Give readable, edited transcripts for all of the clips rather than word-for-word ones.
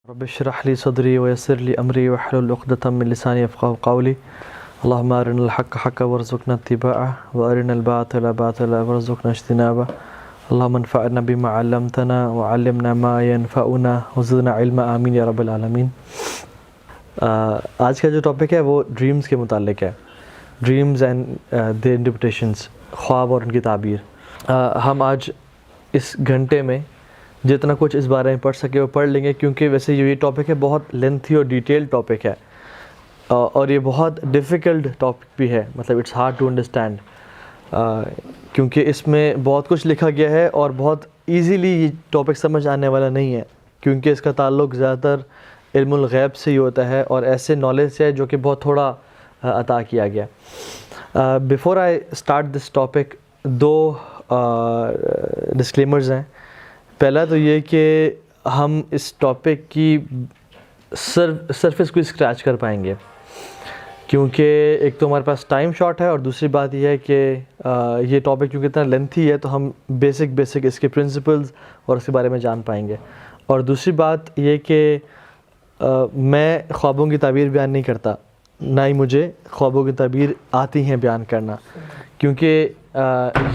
رب اشرح لي صدري ويسر لي أمري واحلل عقدة من لساني يفقهوا قولي اللهم أرنا الحق حقا وارزقنا اتباعه وأرنا الباطل باطلا وارزقنا اجتنابه اللهم انفعنا بما علمتنا وعلمنا ما ينفعنا وزدنا علما آمین یا رب العالمین۔ آج کا جو ٹاپک ہے وہ ڈریمز کے متعلق ہے، ڈریمز اینڈ دی انٹرپریٹیشنز، خواب اور ان کی تعبیر۔ ہم آج اس گھنٹے میں جتنا کچھ اس بارے میں پڑھ سکے وہ پڑھ لیں گے، کیونکہ ویسے یہ ٹاپک ہے بہت لینتھی اور ڈیٹیل ٹاپک ہے، اور یہ بہت ڈیفیکلٹ ٹاپک بھی ہے، مطلب اٹس ہارڈ ٹو انڈرسٹینڈ، کیونکہ اس میں بہت کچھ لکھا گیا ہے اور بہت ایزیلی یہ ٹاپک سمجھ آنے والا نہیں ہے، کیونکہ اس کا تعلق زیادہ تر علم الغیب سے ہی ہوتا ہے اور ایسے نالج سے ہے جو کہ بہت تھوڑا عطا کیا گیا۔ Before I start this topic دو ڈسکلیمرز ہیں۔ پہلا تو یہ کہ ہم اس ٹاپک کی سرفیس کو اسکریچ کر پائیں گے، کیونکہ ایک تو ہمارے پاس ٹائم شارٹ ہے، اور دوسری بات یہ ہے کہ یہ ٹاپک کیونکہ اتنا لینتھی ہے تو ہم بیسک اس کے پرنسپلز اور اس کے بارے میں جان پائیں گے۔ اور دوسری بات یہ کہ میں خوابوں کی تعبیر بیان نہیں کرتا، نہ ہی مجھے خوابوں کی تعبیر آتی ہیں بیان کرنا، کیونکہ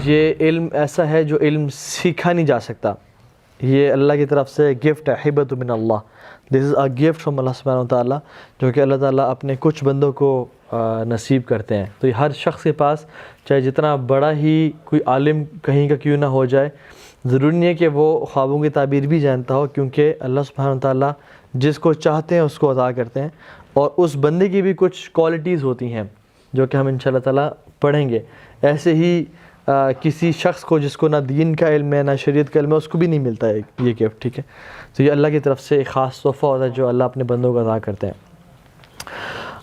یہ علم ایسا ہے جو علم سیکھا نہیں جا سکتا، یہ اللہ کی طرف سے گفٹ ہے، ہبۃ من اللہ، دس از اے گفٹ فرام اللہ سبحانہ و تعالیٰ، جو کہ اللہ تعالیٰ اپنے کچھ بندوں کو نصیب کرتے ہیں۔ تو یہ ہر شخص کے پاس، چاہے جتنا بڑا ہی کوئی عالم کہیں کا کیوں نہ ہو جائے، ضروری نہیں ہے کہ وہ خوابوں کی تعبیر بھی جانتا ہو، کیونکہ اللہ سبحانہ و تعالیٰ جس کو چاہتے ہیں اس کو عطا کرتے ہیں، اور اس بندے کی بھی کچھ کوالٹیز ہوتی ہیں جو کہ ہم انشاءاللہ تعالیٰ پڑھیں گے۔ ایسے ہی کسی شخص کو جس کو نہ دین کا علم ہے نہ شریعت کا علم ہے، اس کو بھی نہیں ملتا ہے یہ گفٹ، ٹھیک ہے؟ تو یہ اللہ کی طرف سے ایک خاص تحفہ ہوتا ہے جو اللہ اپنے بندوں کو عطا کرتے ہیں۔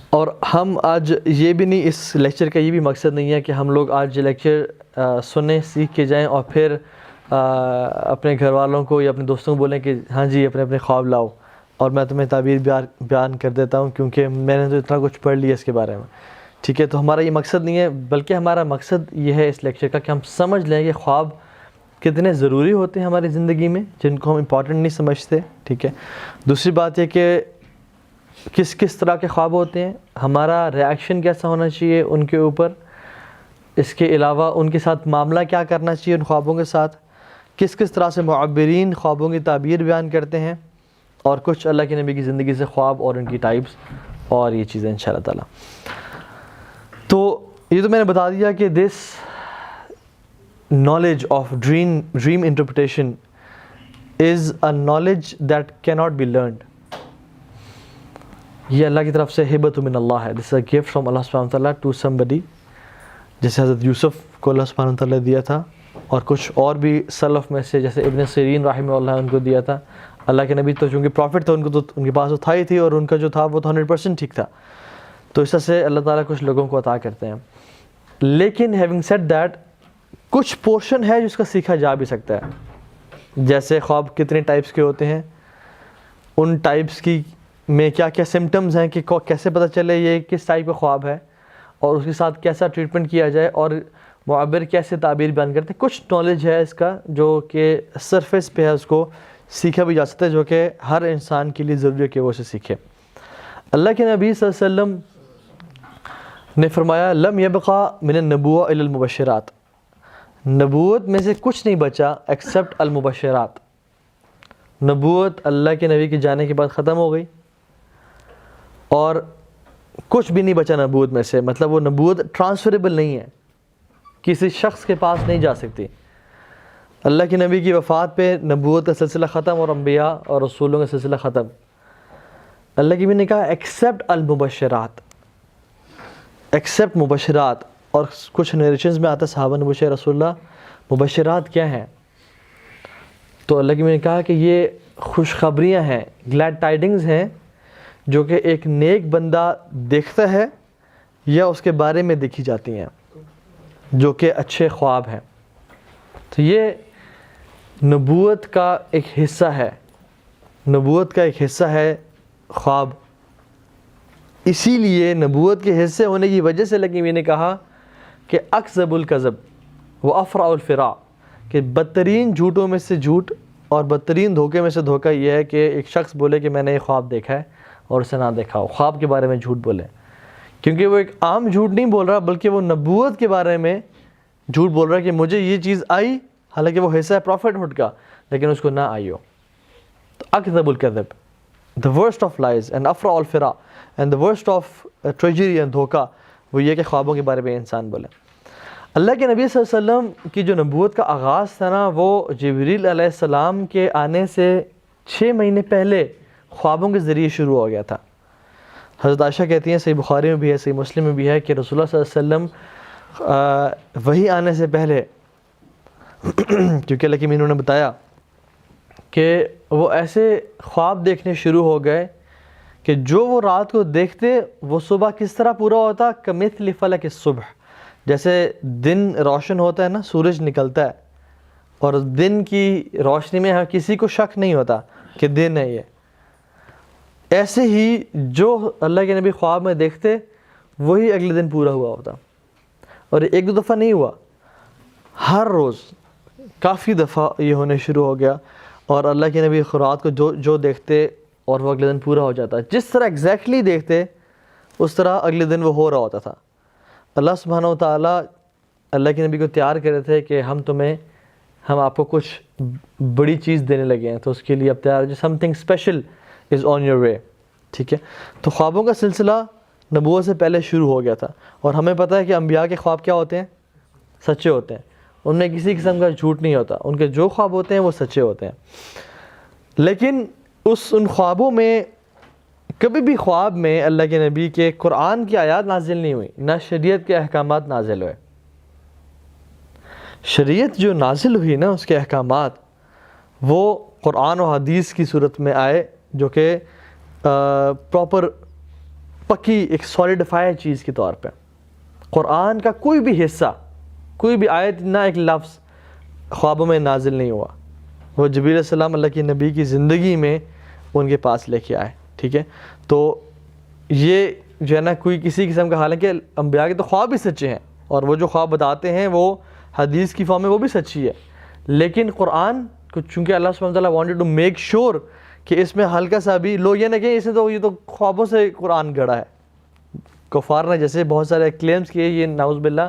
اور ہم آج یہ بھی نہیں، اس لیکچر کا یہ بھی مقصد نہیں ہے کہ ہم لوگ آج یہ لیکچر سنیں، سیکھ کے جائیں اور پھر اپنے گھر والوں کو یا اپنے دوستوں کو بولیں کہ ہاں جی اپنے خواب لاؤ اور میں تمہیں تعبیر بیان کر دیتا ہوں، کیونکہ میں نے تو اتنا کچھ پڑھ لیا اس کے بارے میں، ٹھیک ہے؟ تو ہمارا یہ مقصد نہیں ہے، بلکہ ہمارا مقصد یہ ہے اس لیکچر کا کہ ہم سمجھ لیں کہ خواب کتنے ضروری ہوتے ہیں ہماری زندگی میں، جن کو ہم امپورٹنٹ نہیں سمجھتے، ٹھیک ہے؟ دوسری بات یہ کہ کس طرح کے خواب ہوتے ہیں، ہمارا ریاکشن کیسا ہونا چاہیے ان کے اوپر، اس کے علاوہ ان کے ساتھ معاملہ کیا کرنا چاہیے ان خوابوں کے ساتھ، کس طرح سے معبرین خوابوں کی تعبیر بیان کرتے ہیں، اور کچھ اللہ کے نبی کی زندگی سے خواب اور ان کی ٹائپس اور یہ چیزیں انشاءاللہ تعالیٰ۔ تو یہ تو میں نے بتا دیا کہ دس knowledge of dream interpretation is a knowledge that cannot be learned۔ یہ اللہ کی طرف سے ہبۃ من اللہ ہے، this is a gift from اللہ سبحانہ وتعالیٰ to somebody، جیسے حضرت یوسف کو اللہ سبحانہ وتعالیٰ دیا تھا، اور کچھ اور بھی سلف میں سے جیسے ابن سیرین رحمہ اللہ ان کو دیا تھا۔ اللہ کے نبی تو چونکہ پروفٹ تھا، ان کے پاس تو تھا ہی تھی، اور ان کا جو تھا وہ تو 100% ٹھیک تھا، تو اس طرح سے اللہ تعالیٰ کچھ لوگوں کو عطا کرتے ہیں۔ لیکن having said that، کچھ پورشن ہے جس کا سیکھا جا بھی سکتا ہے، جیسے خواب کتنے ٹائپس کے ہوتے ہیں، ان ٹائپس کی میں کیا کیا سمٹمز ہیں کہ کیسے پتہ چلے یہ کس ٹائپ کا خواب ہے، اور اس کے ساتھ کیسا ٹریٹمنٹ کیا جائے، اور معبر کیسے تعبیر بیان کرتے ہیں۔ کچھ نالج ہے اس کا جو کہ سرفیس پہ ہے، اس کو سیکھا بھی جا سکتا ہے، جو کہ ہر انسان کے لیے ضروری ہے کہ وہ اسے سیکھے۔ اللہ کے نبی صلی اللہ علیہ وسلم نے فرمایا لم یبقى من النبوة الا المبشرات، نبوت میں سے کچھ نہیں بچا ایکسیپٹ المبشرات، نبوت اللہ کے نبی کے جانے کے بعد ختم ہو گئی، اور کچھ بھی نہیں بچا نبوت میں سے، مطلب وہ نبوت ٹرانسفریبل نہیں ہے، کسی شخص کے پاس نہیں جا سکتی۔ اللہ کے نبی کی وفات پہ نبوت کا سلسلہ ختم اور انبیاء اور رسولوں کا سلسلہ ختم۔ اللہ کے نبی نے کہا ایکسیپٹ المبشرات، ایکسیپٹ مبشرات، اور کچھ نیریشنز میں آتا ہے صحابہ نے پوچھا رسول اللہ مبشرات کیا ہیں، تو اللہ کے نبی نے کہا کہ یہ خوشخبریاں ہیں، گلیڈ ٹائڈنگز ہیں، جو کہ ایک نیک بندہ دیکھتا ہے یا اس کے بارے میں دیکھی جاتی ہیں، جو کہ اچھے خواب ہیں۔ تو یہ نبوت کا ایک حصہ ہے، نبوت کا ایک حصہ ہے خواب، اسی لیے نبوت کے حصے ہونے کی وجہ سے اللہ کے نبی نے کہا کہ اکذب الکذب و افرع الفراء، کہ بدترین جھوٹوں میں سے جھوٹ اور بدترین دھوکے میں سے دھوکہ یہ ہے کہ ایک شخص بولے کہ میں نے یہ خواب دیکھا ہے اور اسے نہ دیکھا ہو، خواب کے بارے میں جھوٹ بولے، کیونکہ وہ ایک عام جھوٹ نہیں بول رہا بلکہ وہ نبوت کے بارے میں جھوٹ بول رہا ہے کہ مجھے یہ چیز آئی، حالانکہ وہ حصہ ہے پروفٹ ہوڈ کا، لیکن اس کو نہ آئی ہو۔ تو اکذب الکذب، the worst of lies and Afra الفرا and the worst of treachery and دھوکہ، وہ یہ کہ خوابوں کے بارے میں انسان بولے۔ اللہ کے نبی صلی اللہ علیہ وسلم کی جو نبوت کا آغاز تھا نا، وہ جبریل علیہ السلام کے آنے سے 6 مہینے پہلے خوابوں کے ذریعے شروع ہو گیا تھا۔ حضرت عائشہ کہتی ہیں، صحیح بخاری میں بھی ہے، صحیح مسلم میں بھی ہے، کہ رسول اللہ صلی اللہ علیہ وسلم وحی آنے سے پہلے کیونکہ اللہ کے نبی نے بتایا کہ وہ ایسے خواب دیکھنے شروع ہو گئے کہ جو وہ رات کو دیکھتے وہ صبح کس طرح پورا ہوتا، کمثل فلک الصبح، جیسے دن روشن ہوتا ہے نا، سورج نکلتا ہے اور دن کی روشنی میں کسی کو شک نہیں ہوتا کہ دن ہے یہ، ایسے ہی جو اللہ کے نبی خواب میں دیکھتے وہی اگلے دن پورا ہوا ہوتا۔ اور ایک دو دفعہ نہیں ہوا، ہر روز کافی دفعہ یہ ہونے شروع ہو گیا، اور اللہ کے نبی رات کو جو دیکھتے اور وہ اگلے دن پورا ہو جاتا، جس طرح ایگزیکٹلی دیکھتے اس طرح اگلے دن وہ ہو رہا ہوتا تھا۔ اللہ سبحانہ و تعالیٰ اللہ کے نبی کو تیار کر رہے تھے کہ ہم آپ کو کچھ بڑی چیز دینے لگے ہیں، تو اس کے لیے اب تیار جو some thing special is on your way, ٹھیک ہے۔ تو خوابوں کا سلسلہ نبوت سے پہلے شروع ہو گیا تھا، اور ہمیں پتہ ہے کہ انبیاء کے خواب کیا ہوتے ہیں؟ سچے ہوتے ہیں، ان میں کسی قسم کا جھوٹ نہیں ہوتا، ان کے جو خواب ہوتے ہیں وہ سچے ہوتے ہیں۔ لیکن ان خوابوں میں کبھی بھی خواب میں اللہ کے نبی کے قرآن کی آیات نازل نہیں ہوئی، نہ شریعت کے احکامات نازل ہوئے۔ شریعت جو نازل ہوئی نا، اس کے احکامات وہ قرآن و حدیث کی صورت میں آئے، جو کہ پراپر پکی ایک سولیڈیفائی چیز کے طور پہ۔ قرآن کا کوئی بھی حصہ، کوئی بھی آیت، نہ ایک لفظ خوابوں میں نازل نہیں ہوا، وہ جبریل علیہ السلام اللہ کے نبی کی زندگی میں ان کے پاس لے کے آئے، ٹھیک ہے۔ تو یہ جو ہے نا کوئی کسی قسم کا، حالانکہ انبیاء کے تو خواب بھی سچے ہیں، اور وہ جو خواب بتاتے ہیں وہ حدیث کی فارم میں وہ بھی سچی ہے، لیکن قرآن کو چونکہ اللہ سبحانہ وتعالیٰ وانٹڈ ٹو میک شیور کہ اس میں ہلکا سا بھی لوگ یہ نہ کہ یہ تو خوابوں سے قرآن گڑا ہے۔ کفار نے جیسے بہت سارے کلیمز کیے یہ نعوذ باللہ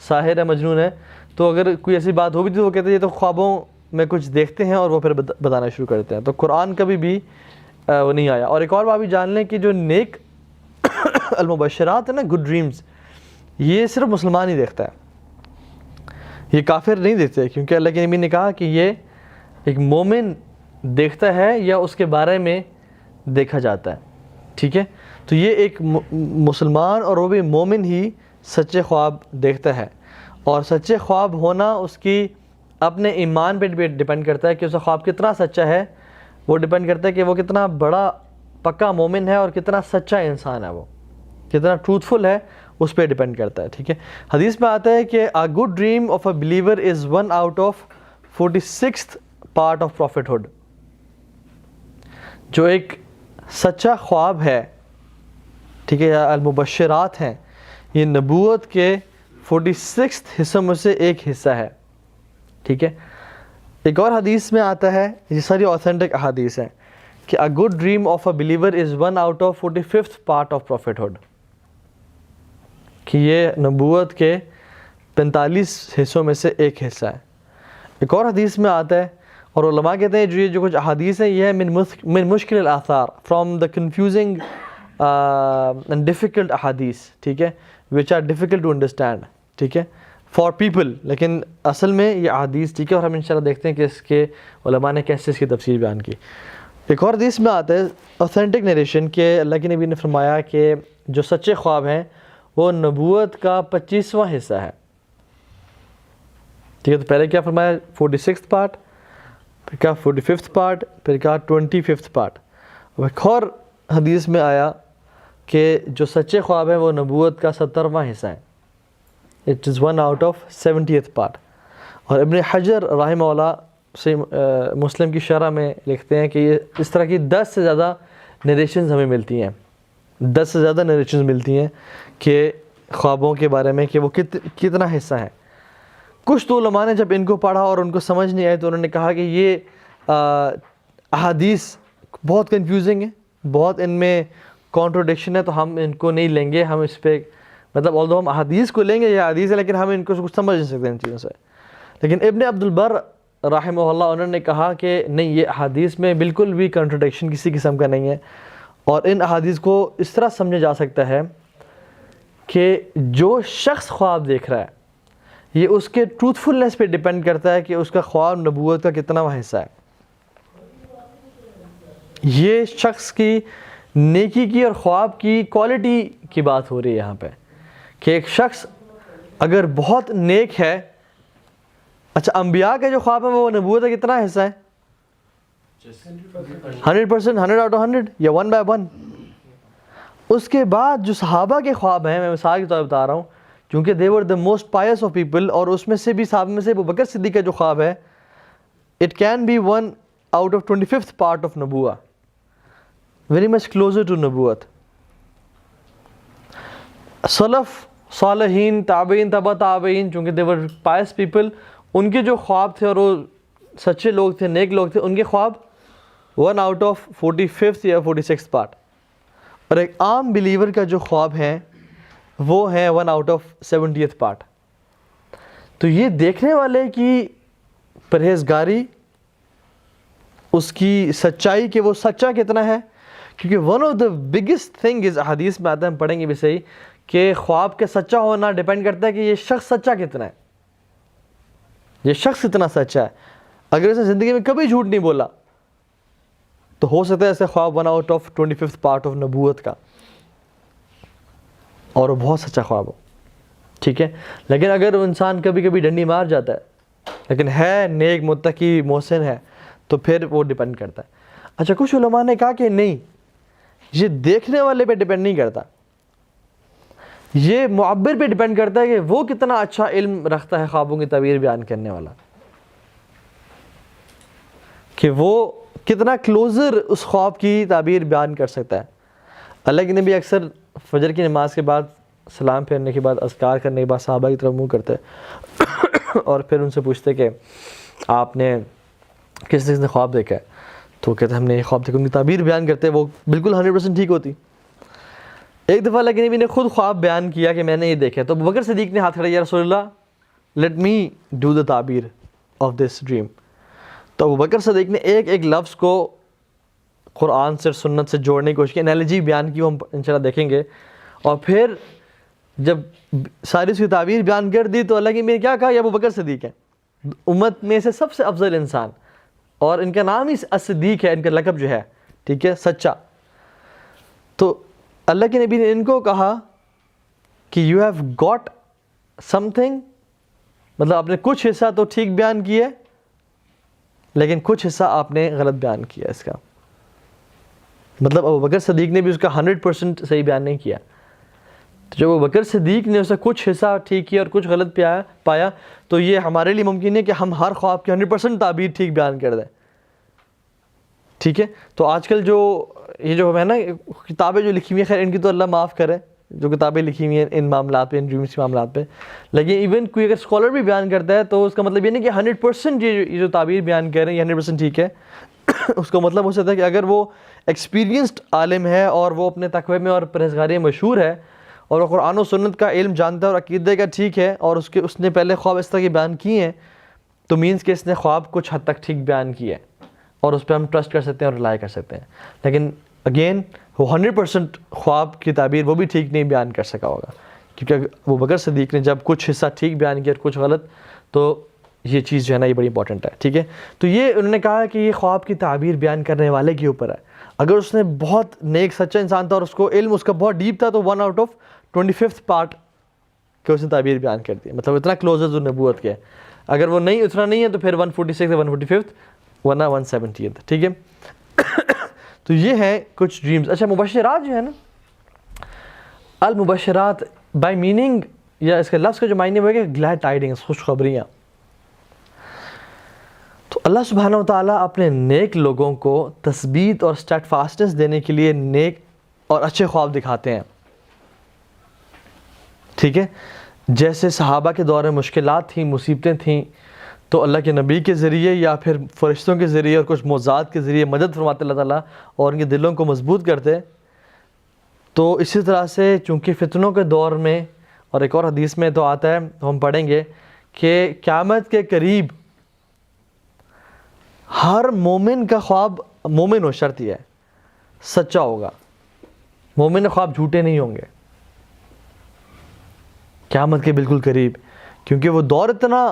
ساحر ہے، مجنون ہے، تو اگر کوئی ایسی بات ہو بھی تو وہ کہتے ہیں یہ تو خوابوں میں کچھ دیکھتے ہیں اور وہ پھر بتانا شروع کرتے ہیں۔ تو قرآن کبھی بھی وہ نہیں آیا۔ اور ایک اور بات بھی جان لیں کہ جو نیک المبشرات ہیں نا، گڈ ڈریمز، یہ صرف مسلمان ہی دیکھتا ہے، یہ کافر نہیں دیکھتے، کیونکہ اللہ کے نبی نے کہا کہ یہ ایک مومن دیکھتا ہے یا اس کے بارے میں دیکھا جاتا ہے، ٹھیک ہے۔ تو یہ ایک مسلمان اور وہ بھی مومن ہی سچے خواب دیکھتا ہے، اور سچے خواب ہونا اس کی اپنے ایمان پہ ڈیپینڈ کرتا ہے کہ اس کا خواب کتنا سچا ہے، وہ ڈیپینڈ کرتا ہے کہ وہ کتنا بڑا پکا مومن ہے اور کتنا سچا انسان ہے، وہ کتنا ٹروتھفل ہے، اس پہ ڈیپینڈ کرتا ہے، ٹھیک ہے۔ حدیث میں آتا ہے کہ a good dream of a believer is 1 out of 46th part of prophethood۔ جو ایک سچا خواب ہے، ٹھیک ہے، یا المبشرات ہیں، یہ نبوت کے 46 حصوں میں سے ایک حصہ ہے، ٹھیک ہے۔ ایک اور حدیث میں آتا ہے، یہ ساری اوتھینٹک احادیث ہیں، کہ a good dream of a believer is 1 out of 45th part of prophethood، کہ یہ نبوت کے 45 حصوں میں سے ایک حصہ ہے۔ ایک اور حدیث میں آتا ہے، اور علماء کہتے ہیں یہ جو کچھ احادیث ہیں یہ ہے من مشکل الاثار، from the confusing and difficult احادیث، ٹھیک ہے، which are difficult to understand، ٹھیک ہے، فار پیپل، لیکن اصل میں یہ احادیث ٹھیک ہے، اور ہم انشاءاللہ دیکھتے ہیں کہ اس کے علماء نے کیسے اس کی تفسیر بیان کی۔ ایک اور حدیث میں آتا ہے اوتھینٹک نریشن کہ اللہ کے نبی نے فرمایا کہ جو سچے خواب ہیں وہ نبوت کا 25واں حصہ ہے، ٹھیک ہے۔ تو پہلے کیا فرمایا؟ 46th پارٹ، پھر کیا 45th پارٹ، پھر کیا 25th پارٹ۔ ایک اور حدیث میں آیا کہ جو سچے خواب ہیں وہ نبوت کا 70واں حصہ ہے، it is 1 out of 70th part. اور ابن حجر رحمہ اللہ سے مسلم کی شرح میں لکھتے ہیں کہ یہ اس طرح کی 10 سے زیادہ نریشنز ہمیں ملتی ہیں، 10 سے زیادہ نریشنز ملتی ہیں کہ خوابوں کے بارے میں کہ وہ کتنا حصہ ہے۔ کچھ تو علماء نے جب ان کو پڑھا اور ان کو سمجھ نہیں آئی تو انہوں نے کہا کہ یہ احادیث بہت کنفیوزنگ ہے, بہت ان میں کانٹروڈکشن ہے, تو ہم ان کو نہیں لیں گے. ہم اس پہ مطلب although ہم احادیث کو لیں گے, یہ حدیث ہے, لیکن ہم ان کو کچھ سمجھ نہیں سکتے ان چیزوں سے. لیکن ابن عبد البر رحمہ اللہ انہوں نے کہا کہ نہیں, یہ احادیث میں بالکل بھی کنٹروڈکشن کسی قسم کا نہیں ہے, اور ان احادیث کو اس طرح سمجھا جا سکتا ہے کہ جو شخص خواب دیکھ رہا ہے یہ اس کے ٹروتھفلنس پہ ڈیپینڈ کرتا ہے کہ اس کا خواب نبوت کا کتنا وہ حصہ ہے. یہ شخص کی نیکی کی اور خواب کی کوالٹی کی بات ہو رہی ہے یہاں پہ, کہ ایک شخص اگر بہت نیک ہے, اچھا انبیاء کے جو خواب ہیں وہ نبوت کا کتنا حصہ ہے؟ 100%, 100 out of 100 یا 1 by 1. اس کے بعد جو صحابہ کے خواب ہیں, میں مثال کے طور پر بتا رہا ہوں, کیونکہ they were the most pious of people, اور اس میں سے بھی صحابہ میں سے ابو بکر صدیق کا جو خواب ہے it can be 1 out of 25th part of نبوہ, very much closer to نبوت. سلف صالحین تابعین تبع تابعین, چونکہ they were pious people, ان کے جو خواب تھے اور وہ سچے لوگ تھے, نیک لوگ تھے, ان کے خواب 1 out of 45th یا 46th پارٹ, اور ایک عام بلیور کا جو خواب ہیں وہ ہیں 1 out of 70th پارٹ. تو یہ دیکھنے والے کی پرہیزگاری, اس کی سچائی کہ وہ سچا کتنا ہے, کیونکہ one of the biggest thing is, حدیث میں آتا ہے, ہم پڑھیں گے بھی صحیح, کہ خواب کے سچا ہونا ڈیپینڈ کرتا ہے کہ یہ شخص سچا کتنا ہے, یہ شخص کتنا سچا ہے. اگر اس نے زندگی میں کبھی جھوٹ نہیں بولا تو ہو سکتا ہے ایسے خواب 1 out of 25th part of نبوت کا, اور وہ بہت سچا خواب ہو, ٹھیک ہے. لیکن اگر وہ انسان کبھی کبھی ڈنڈی مار جاتا ہے لیکن ہے نیک متقی محسن ہے, تو پھر وہ ڈیپینڈ کرتا ہے. اچھا, کچھ علماء نے کہا کہ نہیں, یہ دیکھنے والے پہ ڈیپینڈ نہیں کرتا, یہ معبر پہ ڈیپینڈ کرتا ہے کہ وہ کتنا اچھا علم رکھتا ہے خوابوں کی تعبیر بیان کرنے والا, کہ وہ کتنا کلوزر اس خواب کی تعبیر بیان کر سکتا ہے. اللہ کے نبی اکثر فجر کی نماز کے بعد سلام پھیرنے کے بعد اذکار کرنے کے بعد صحابہ کی طرف منہ کرتے اور پھر ان سے پوچھتے کہ آپ نے کس نے خواب دیکھا ہے, تو کہتے ہم نے یہ خواب دیکھا, ان کی تعبیر بیان کرتے, وہ بالکل 100% ٹھیک ہوتی. ایک دفعہ اللہ کے نبی نے خود خواب بیان کیا کہ میں نے یہ دیکھا, تو ابو بکر صدیق نے ہاتھ کھڑا کیا, رسول اللہ لیٹ می ڈو دا تعبیر آف دس ڈریم. تو ابو بکر صدیق نے ایک ایک لفظ کو قرآن سے سنت سے جوڑنے کی کوشش کی, انالوجی بیان کی, وہ ہم انشاءاللہ دیکھیں گے. اور پھر جب ساری اس کی تعبیر بیان کر دی تو اللہ کے نبی نے کیا کہا, یہ ابو بکر صدیق ہیں, امت میں سے سب سے افضل انسان, اور ان کا نام ہی صدیق ہے, ان کا لقب جو ہے, ٹھیک ہے, سچا. تو اللہ کے نبی نے ان کو کہا کہ you have got some thing, مطلب آپ نے کچھ حصہ تو ٹھیک بیان کیا لیکن کچھ حصہ آپ نے غلط بیان کیا. اس کا مطلب ابو بکر صدیق نے بھی اس کا 100% صحیح بیان نہیں کیا. تو جب ابو بکر صدیق نے اسے کچھ حصہ ٹھیک کیا اور کچھ غلط پایا, تو یہ ہمارے لیے ممکن ہے کہ ہم ہر خواب کی 100% تعبیر ٹھیک بیان کر دیں, ٹھیک ہے. تو آج کل جو یہ جو ہے نا کتابیں جو لکھی ہوئی ہیں, خیر ان کی تو اللہ معاف کرے, جو کتابیں لکھی ہوئی ہیں ان معاملات پہ, ان ڈریمس کے معاملات پہ, لیکن ایون کوئی اگر اسکالر بھی بیان کرتا ہے تو اس کا مطلب یہ نہیں کہ 100% یہ جو تعبیر بیان کر رہے ہیں یہ 100% ٹھیک ہے. اس کا مطلب ہو سکتا ہے کہ اگر وہ ایکسپیرینسڈ عالم ہے اور وہ اپنے تقوی میں اور پرہیزگاری میں مشہور ہے اور وہ قرآن و سنت کا علم جانتا ہے اور عقیدے کا ٹھیک ہے, اور اس نے پہلے خواب اس طرح کے بیان کیے ہیں, تو مینس کہ اس نے خواب کچھ حد تک ٹھیک بیان کیے ہیں اور اس پہ ہم ٹرسٹ کر سکتے ہیں اور ریلائی کر سکتے ہیں. لیکن اگین وہ 100% خواب کی تعبیر وہ بھی ٹھیک نہیں بیان کر سکا ہوگا, کیونکہ ابو بکر صدیق نے جب کچھ حصہ ٹھیک بیان کیا اور کچھ غلط, تو یہ چیز جو ہے نا یہ بڑی امپورٹنٹ ہے, ٹھیک ہے. تو یہ انہوں نے کہا کہ یہ خواب کی تعبیر بیان کرنے والے کے اوپر ہے. اگر اس نے بہت نیک سچا انسان تھا اور اس کو علم اس کا بہت ڈیپ تھا, تو 1 out of 25th پارٹ کہ اس نے تعبیر بیان کر دی, مطلب اتنا کلوزر جو نبوت کے. اگر وہ نہیں اتنا نہیں ہے تو پھر 146 یا 145th, ورنہ 170th, ٹھیک ہے. تو یہ ہیں کچھ ڈریمز. اچھا, مبشرات جو ہے نا, المبشرات بائی میننگ یا اس کے لفظ کا جو معنی ہے کہ گلیڈ ٹائڈنگس, خوشخبریاں. تو اللہ سبحانہ و تعالیٰ اپنے نیک لوگوں کو تثبیت اور اسٹیٹ فاسٹنس دینے کے لیے نیک اور اچھے خواب دکھاتے ہیں, ٹھیک ہے. جیسے صحابہ کے دور میں مشکلات تھیں, مصیبتیں تھیں, تو اللہ کے نبی کے ذریعے یا پھر فرشتوں کے ذریعے اور کچھ معجزات کے ذریعے مدد فرماتے اللہ تعالیٰ اور ان کے دلوں کو مضبوط کرتے. تو اسی طرح سے چونکہ فتنوں کے دور میں، اور ایک اور حدیث میں تو آتا ہے، تو ہم پڑھیں گے کہ قیامت کے قریب ہر مومن کا خواب، مومن ہو شرط یہ ہے سچا ہوگا. مومن کے خواب جھوٹے نہیں ہوں گے قیامت کے بالکل قریب، کیونکہ وہ دور اتنا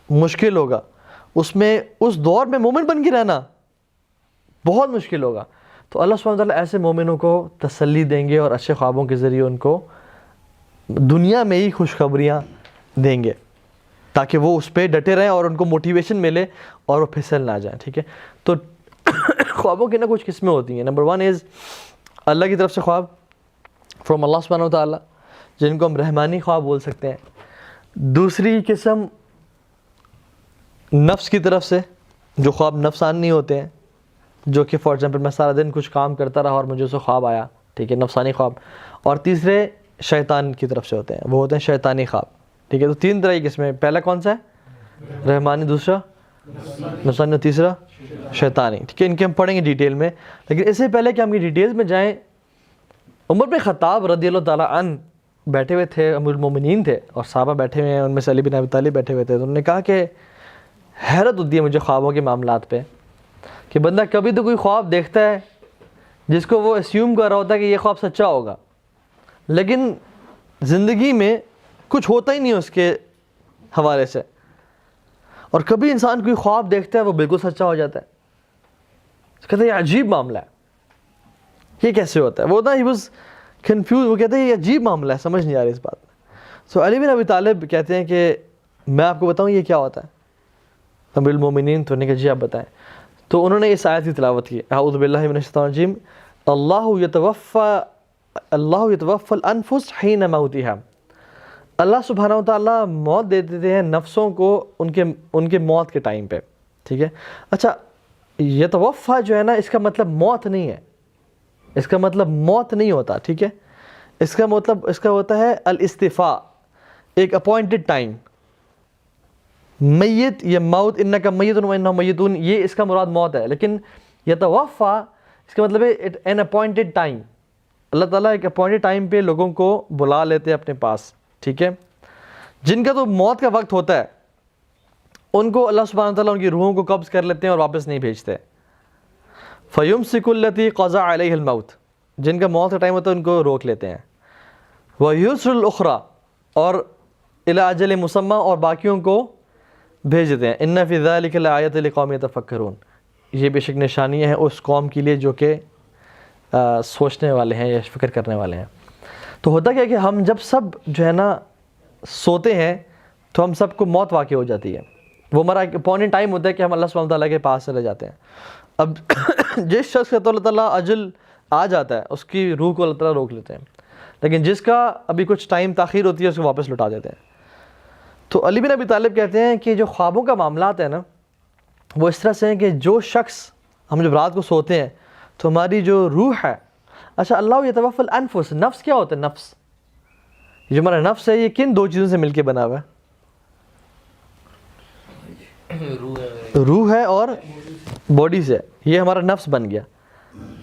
مشکل ہوگا، اس دور میں مومن بن کے رہنا بہت مشکل ہوگا. تو اللہ سبحانہ وتعالیٰ ایسے مومنوں کو تسلی دیں گے اور اچھے خوابوں کے ذریعے ان کو دنیا میں ہی خوشخبریاں دیں گے تاکہ وہ اس پہ ڈٹے رہیں اور ان کو موٹیویشن ملے اور وہ پھسل نہ جائیں. ٹھیک ہے، تو خوابوں کی کچھ قسمیں ہوتی ہیں. نمبر 1 از اللہ کی طرف سے خواب، فرام اللہ سبحانہ وتعالیٰ، جن کو ہم رحمانی خواب بول سکتے ہیں. دوسری قسم نفس کی طرف سے، جو خواب نفسانی ہوتے ہیں، جو کہ فار ایگزامپل میں سارا دن کچھ کام کرتا رہا اور مجھے اسے خواب آیا، ٹھیک ہے، نفسانی خواب. اور تیسرے شیطان کی طرف سے ہوتے ہیں، وہ ہوتے ہیں شیطانی خواب. ٹھیک ہے، تو 3 طرح کی قسمیں. پہلا کون سا ہے؟ رحمانی، دوسرا نفسانی، اور تیسرا شیطانی. ٹھیک ہے، ان کے ہم پڑھیں گے ڈیٹیل میں. لیکن اس سے پہلے کہ ہم کی ڈیٹیلز میں جائیں، عمر بن خطاب رضی اللہ تعالیٰ عنہ بیٹھے ہوئے تھے، امیر المومنین تھے، اور صحابہ بیٹھے ہوئے ہیں، ان میں سے علی بن ابی طالب بیٹھے ہوئے تھے. تو انہوں نے کہا کہ حیرت ہوتی ہے مجھے خوابوں کے معاملات پہ کہ بندہ کبھی تو کوئی خواب دیکھتا ہے جس کو وہ اسیوم کر رہا ہوتا ہے کہ یہ خواب سچا ہوگا، لیکن زندگی میں کچھ ہوتا ہی نہیں اس کے حوالے سے. اور کبھی انسان کوئی خواب دیکھتا ہے وہ بالکل سچا ہو جاتا ہے. کہتے ہیں یہ عجیب معاملہ ہے، یہ کیسے ہوتا ہے؟ وہ نا ہی واز کنفیوز، وہ کہتے ہیں یہ عجیب معاملہ ہے، سمجھ نہیں آ رہی اس بات میں. سو علی بن ابی طالب کہتے ہیں کہ میں آپ کو بتاؤں یہ کیا ہوتا ہے امیر المومنین؟ تو نے کہا جی آپ بتائیں. تو انہوں نے اس آیت کی تلاوت کی، اعوذ باللہ من الشیطان الرجیم، اللہ یتوفی الانفس حین موتها. اللہ سبحانہ و تعالیٰ موت دے دیتے ہیں نفسوں کو ان کے موت کے ٹائم پہ. ٹھیک ہے، اچھا یتوفی جو ہے نا، اس کا مطلب موت نہیں ہے، اس کا مطلب موت نہیں ہوتا. ٹھیک ہے، اس کا مطلب اس کا ہوتا ہے الاستفاء، ایک اپوائنٹڈ ٹائم. میت یا موت، انکا میت و انہم میتون، یہ اس کا مراد موت ہے. لیکن یتوفی اس کا مطلب ہے این اپوائنٹڈ ٹائم. اللہ تعالیٰ ایک اپوائنٹڈ ٹائم پہ لوگوں کو بلا لیتے ہیں اپنے پاس. ٹھیک ہے، جن کا تو موت کا وقت ہوتا ہے ان کو اللہ سبحانہ وتعالیٰ ان کی روحوں کو قبض کر لیتے ہیں اور واپس نہیں بھیجتے. فَيُمْسِكُ الَّتِي قَضَى عَلَيْهِ الْمَوْتِ، جن کا موت کا ٹائم ہوتا ہے ان کو روک لیتے ہیں. وَيُرْسِلُ الْأُخْرَى، اور إِلَىٰ أَجَلٍ مُّسَمًّى، اور باقیوں کو بھیج دیتے ہیں. إِنَّ فِي ذَلِكَ لَآيَةً لِقَوْمٍ يَتَفَكَّرُونَ، یہ بے شک نشانیاں ہیں اس قوم کے لیے جو کہ سوچنے والے ہیں یا فکر کرنے والے ہیں. تو ہوتا کیا کہ ہم جب سب جو ہے نا سوتے ہیں تو ہم سب کو موت واقع ہو جاتی ہے. وہ ہمارا ایک اپوائنٹڈ ٹائم ہوتا ہے کہ ہم اللہ سبحانہ تعالیٰ کے پاس چلے جاتے ہیں. اب جس شخص کا تو اللہ تعالیٰ اجل آ جاتا ہے اس کی روح کو اللہ تعالیٰ روک لیتے ہیں، لیکن جس کا ابھی کچھ ٹائم تاخیر ہوتی ہے اس کو واپس لوٹا دیتے ہیں. تو علی بن ابی طالب کہتے ہیں کہ جو خوابوں کا معاملات ہے نا، وہ اس طرح سے ہیں کہ جو شخص، ہم جب رات کو سوتے ہیں تو ہماری جو روح ہے، اچھا اللہ یتوفی الانفس، نفس کیا ہوتا ہے؟ نفس، جو ہمارا نفس ہے یہ کن 2 چیزوں سے مل کے بنا ہوا ہے؟ روح ہے اور باڈی سے. یہ ہمارا نفس بن گیا.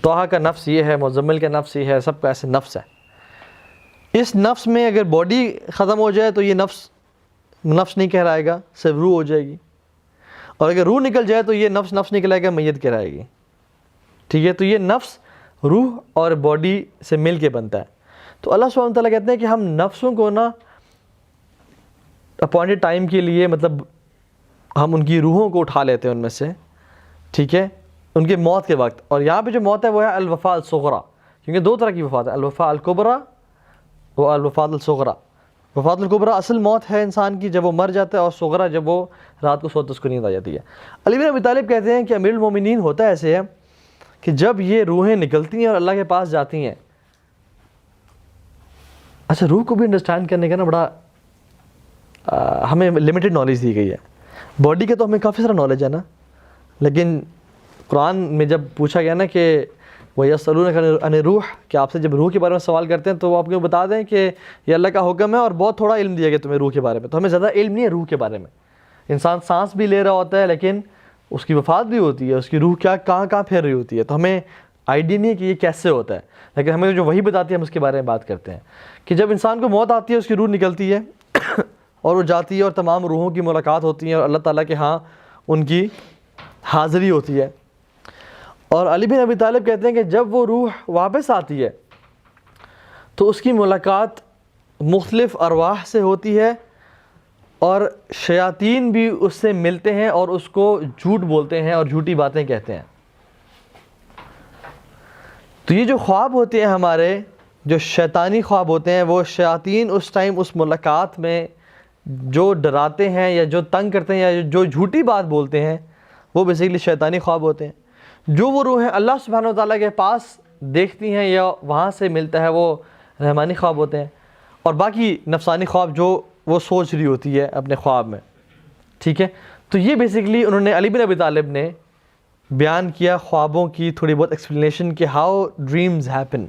طٰہٰ کا نفس یہ ہے، مزمل کا نفس یہ ہے، سب کا ایسے نفس ہے. اس نفس میں اگر باڈی ختم ہو جائے تو یہ نفس نہیں کہلائے گا، صرف روح ہو جائے گی. اور اگر روح نکل جائے تو یہ نفس نکلائے گا، میت کہلائے گی. ٹھیک ہے، تو یہ نفس روح اور باڈی سے مل کے بنتا ہے. تو اللہ سبحانہ وتعالیٰ کہتے ہیں کہ ہم نفسوں کو نا اپوائنٹڈ ٹائم کے لیے، مطلب ہم ان کی روحوں کو اٹھا لیتے ہیں ان میں سے. ٹھیک ہے، ان کے موت کے وقت. اور یہاں پہ جو موت ہے وہ ہے الوفاة الصغریٰ، کیونکہ 2 طرح کی وفات ہے، الوفاة الکبریٰ و الوفاة الصغریٰ. وفات الکبریٰ اصل موت ہے انسان کی جب وہ مر جاتا ہے، اور صغریٰ جب وہ رات کو سوتا ہے اس کو نیند آ جاتی ہے. علی بن ابی طالب کہتے ہیں کہ امیر المومنین ہوتا ایسے ہے کہ جب یہ روحیں نکلتی ہیں اور اللہ کے پاس جاتی ہیں، اچھا روح کو بھی انڈرسٹینڈ کرنے کا نا بڑا ہمیں لمیٹڈ نالج دی گئی ہے. باڈی کا تو ہمیں کافی سارا نالج ہے نا، لیکن قرآن میں جب پوچھا گیا نا کہ وَيَسْأَلُونَكَ عَنِ الرُّوحِ، کہ آپ سے جب روح کے بارے میں سوال کرتے ہیں تو وہ آپ کو بتا دیں کہ یہ اللہ کا حکم ہے اور بہت تھوڑا علم دیا گیا تمہیں روح کے بارے میں. تو ہمیں زیادہ علم نہیں ہے روح کے بارے میں، انسان سانس بھی لے رہا ہوتا ہے لیکن اس کی وفات بھی ہوتی ہے, اس کی روح کہاں پھیر رہی ہوتی ہے. تو ہمیں آئیڈیا نہیں ہے کہ یہ کیسے ہوتا ہے, لیکن ہمیں جو وہی بتاتی ہے ہم اس کے بارے میں بات کرتے ہیں کہ جب انسان کو موت آتی ہے اس کی روح نکلتی ہے اور وہ جاتی ہے اور تمام روحوں کی ملاقات ہوتی ہے اور اللہ تعالیٰ کے ہاں ان کی حاضری ہوتی ہے. اور علی بن ابی طالب کہتے ہیں کہ جب وہ روح واپس آتی ہے تو اس کی ملاقات مختلف ارواح سے ہوتی ہے اور شیاطین بھی اس سے ملتے ہیں اور اس کو جھوٹ بولتے ہیں اور جھوٹی باتیں کہتے ہیں. تو یہ جو خواب ہوتے ہیں ہمارے, جو شیطانی خواب ہوتے ہیں, وہ شیاطین اس ٹائم اس ملاقات میں جو ڈراتے ہیں یا جو تنگ کرتے ہیں یا جو جھوٹی بات بولتے ہیں وہ بیسیکلی شیطانی خواب ہوتے ہیں. جو وہ روحیں اللہ سبحانہ و تعالیٰ کے پاس دیکھتی ہیں یا وہاں سے ملتا ہے وہ رحمانی خواب ہوتے ہیں. اور باقی نفسانی خواب جو وہ سوچ رہی ہوتی ہے اپنے خواب میں. ٹھیک ہے, تو یہ بیسیکلی انہوں نے علی بن ابی طالب نے بیان کیا خوابوں کی تھوڑی بہت ایکسپلینیشن کہ ہاؤ ڈریمز ہیپن,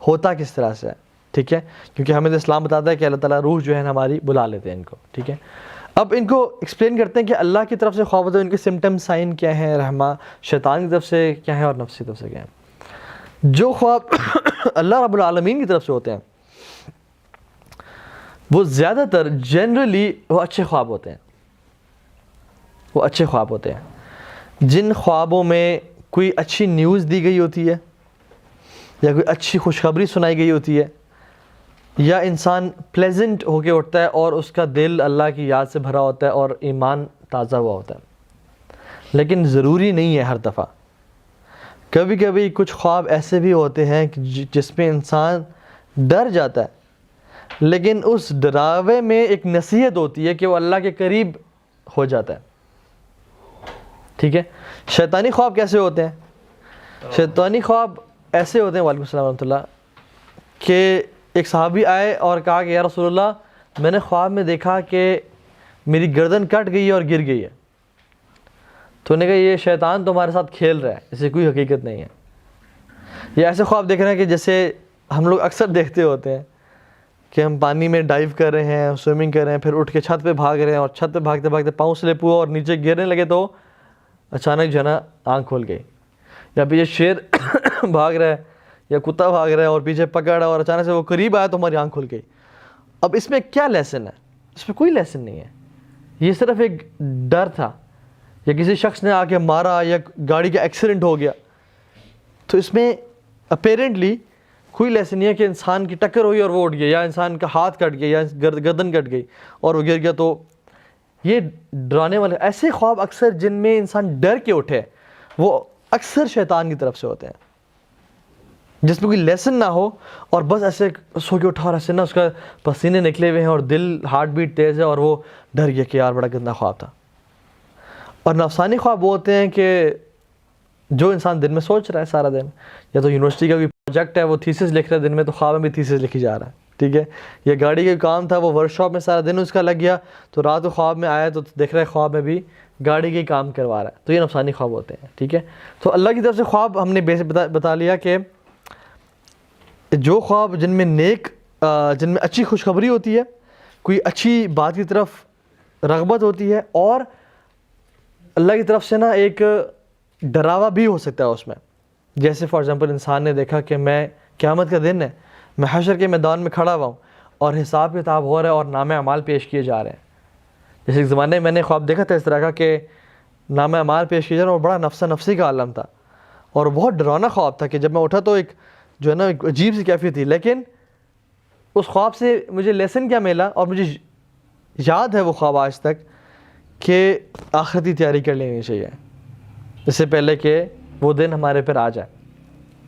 ہوتا کس طرح سے ہے. ٹھیک ہے, کیونکہ ہمیں تو اسلام بتاتا ہے کہ اللہ تعالیٰ روح جو ہے ہماری بلا لیتے ہیں ان کو. ٹھیک ہے, اب ان کو ایکسپلین کرتے ہیں کہ اللہ کی طرف سے خواب ہوتے ہیں, ان کے سمٹم سائن کیا ہیں, شیطان کی طرف سے کیا ہیں اور نفس کی طرف سے کیا ہیں. جو خواب اللہ رب العالمین کی طرف سے ہوتے ہیں وہ زیادہ تر جنرلی وہ اچھے خواب ہوتے ہیں. وہ اچھے خواب ہوتے ہیں جن خوابوں میں کوئی اچھی نیوز دی گئی ہوتی ہے یا کوئی اچھی خوشخبری سنائی گئی ہوتی ہے یا انسان پلیزنٹ ہو کے اٹھتا ہے اور اس کا دل اللہ کی یاد سے بھرا ہوتا ہے اور ایمان تازہ ہوا ہوتا ہے. لیکن ضروری نہیں ہے ہر دفعہ. کبھی کبھی کچھ خواب ایسے بھی ہوتے ہیں جس میں انسان ڈر جاتا ہے لیکن اس ڈراوے میں ایک نصیحت ہوتی ہے کہ وہ اللہ کے قریب ہو جاتا ہے. ٹھیک ہے, شیطانی خواب کیسے ہوتے ہیں؟ شیطانی خواب ایسے ہوتے ہیں, وعلیکم السلام ورحمۃ اللہ, کہ ایک صحابی آئے اور کہا کہ یا رسول اللہ میں نے خواب میں دیکھا کہ میری گردن کٹ گئی ہے اور گر گئی ہے. تو نے کہا یہ شیطان تمہارے ساتھ کھیل رہا ہے, اسے کوئی حقیقت نہیں ہے. یہ ایسے خواب دیکھ رہے ہیں کہ جیسے ہم لوگ اکثر دیکھتے ہوتے ہیں کہ ہم پانی میں ڈائیو کر رہے ہیں, سوئمنگ کر رہے ہیں, پھر اٹھ کے چھت پہ بھاگ رہے ہیں اور چھت پہ بھاگتے بھاگتے پاؤں سلپ ہوا اور نیچے گرنے لگے تو اچانک جو ہے نا آنکھ کھول گئی, یا پیچھے شیر بھاگ رہا ہے یا کتا بھاگ رہا ہے اور پیچھے پکڑا اور اچانک سے وہ قریب آیا تو ہماری آنکھ کھل گئی. اب اس میں کیا لیسن ہے؟ اس میں کوئی لیسن نہیں ہے. یہ صرف ایک ڈر تھا, یا کسی شخص نے آ کے مارا یا گاڑی کا ایکسیڈنٹ ہو گیا. تو اس میں اپیرنٹلی کوئی لیسن نہیں ہے کہ انسان کی ٹکر ہوئی اور وہ اٹھ گیا, یا انسان کا ہاتھ کٹ گیا یا گردن کٹ گئی اور وہ گر گیا. تو یہ ڈرانے والے ایسے خواب اکثر جن میں انسان ڈر کے اٹھے وہ اکثر شیطان کی طرف سے ہوتے ہیں, جس میں کوئی لیسن نہ ہو اور بس ایسے سو کے اٹھا اور ایسے نا اس کا پسینے نکلے ہوئے ہیں اور دل ہارٹ بیٹ تیز ہے اور وہ ڈر گیا کہ یار بڑا گندا خواب تھا. اور نفسانی خواب وہ ہوتے ہیں کہ جو انسان دن میں سوچ رہا ہے سارا دن, یا تو یونیورسٹی کا کوئی پروجیکٹ ہے وہ تھیسس لکھ رہا ہے دن میں, تو خواب میں بھی تھیسس لکھی جا رہا ہے. ٹھیک ہے, یا گاڑی کا کام تھا وہ ورک شاپ میں سارا دن اس کا لگ گیا تو رات کو خواب میں آیا تو دیکھ رہا ہے خواب میں بھی گاڑی کے کام کروا رہا ہے. تو یہ نفسانی خواب ہوتے ہیں. ٹھیک ہے, تو اللہ کی طرف سے خواب ہم نے بتا لیا کہ جو خواب جن میں جن میں اچھی خوشخبری ہوتی ہے, کوئی اچھی بات کی طرف رغبت ہوتی ہے, اور اللہ کی طرف سے نا ایک ڈراوا بھی ہو سکتا ہے اس میں. جیسے فار ایگزامپل انسان نے دیکھا کہ میں قیامت کا دن ہے, میں حشر کے میدان میں کھڑا ہوا ہوں اور حساب کتاب ہو رہا ہے اور نامہ اعمال پیش کیے جا رہے ہیں. جیسے ایک زمانے میں میں نے خواب دیکھا تھا اس طرح کا کہ نامہ اعمال پیش کیے جا رہے ہیں اور بڑا نفسی کا عالم تھا اور بہت ڈرانا خواب تھا کہ جب میں اٹھا تو ایک جو ہے نا ایک عجیب سی کیفیت تھی. لیکن اس خواب سے مجھے لیسن کیا ملا, اور مجھے یاد ہے وہ خواب آج تک, کہ آخرتی تیاری کر لینی چاہیے اس سے پہلے کہ وہ دن ہمارے پر آ جائے.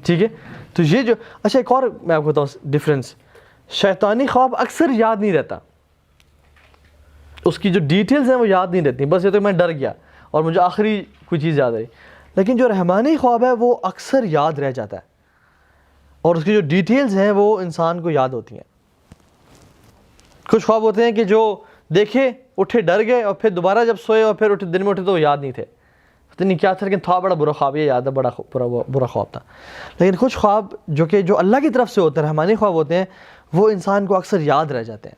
ٹھیک ہے, تو یہ جو اچھا ایک اور میں آپ کو بتاؤں ڈفرینس, شیطانی خواب اکثر یاد نہیں رہتا, اس کی جو ڈیٹیلز ہیں وہ یاد نہیں رہتی, بس یہ تو میں ڈر گیا اور مجھے آخری کوئی چیز یاد آئی. لیکن جو رحمانی خواب ہے وہ اکثر یاد رہ جاتا ہے اور اس کی جو ڈیٹیلز ہیں وہ انسان کو یاد ہوتی ہیں. کچھ خواب ہوتے ہیں کہ جو دیکھے اٹھے ڈر گئے اور پھر دوبارہ جب سوئے اور پھر اٹھے دن میں اٹھے تو وہ یاد نہیں تھے, پتہ نہیں کیا تھا, لیکن تھا بڑا برا خواب, یہ یاد ہے بڑا برا خواب تھا. لیکن کچھ خواب جو اللہ کی طرف سے ہوتے ہیں, رحمانی خواب ہوتے ہیں, وہ انسان کو اکثر یاد رہ جاتے ہیں.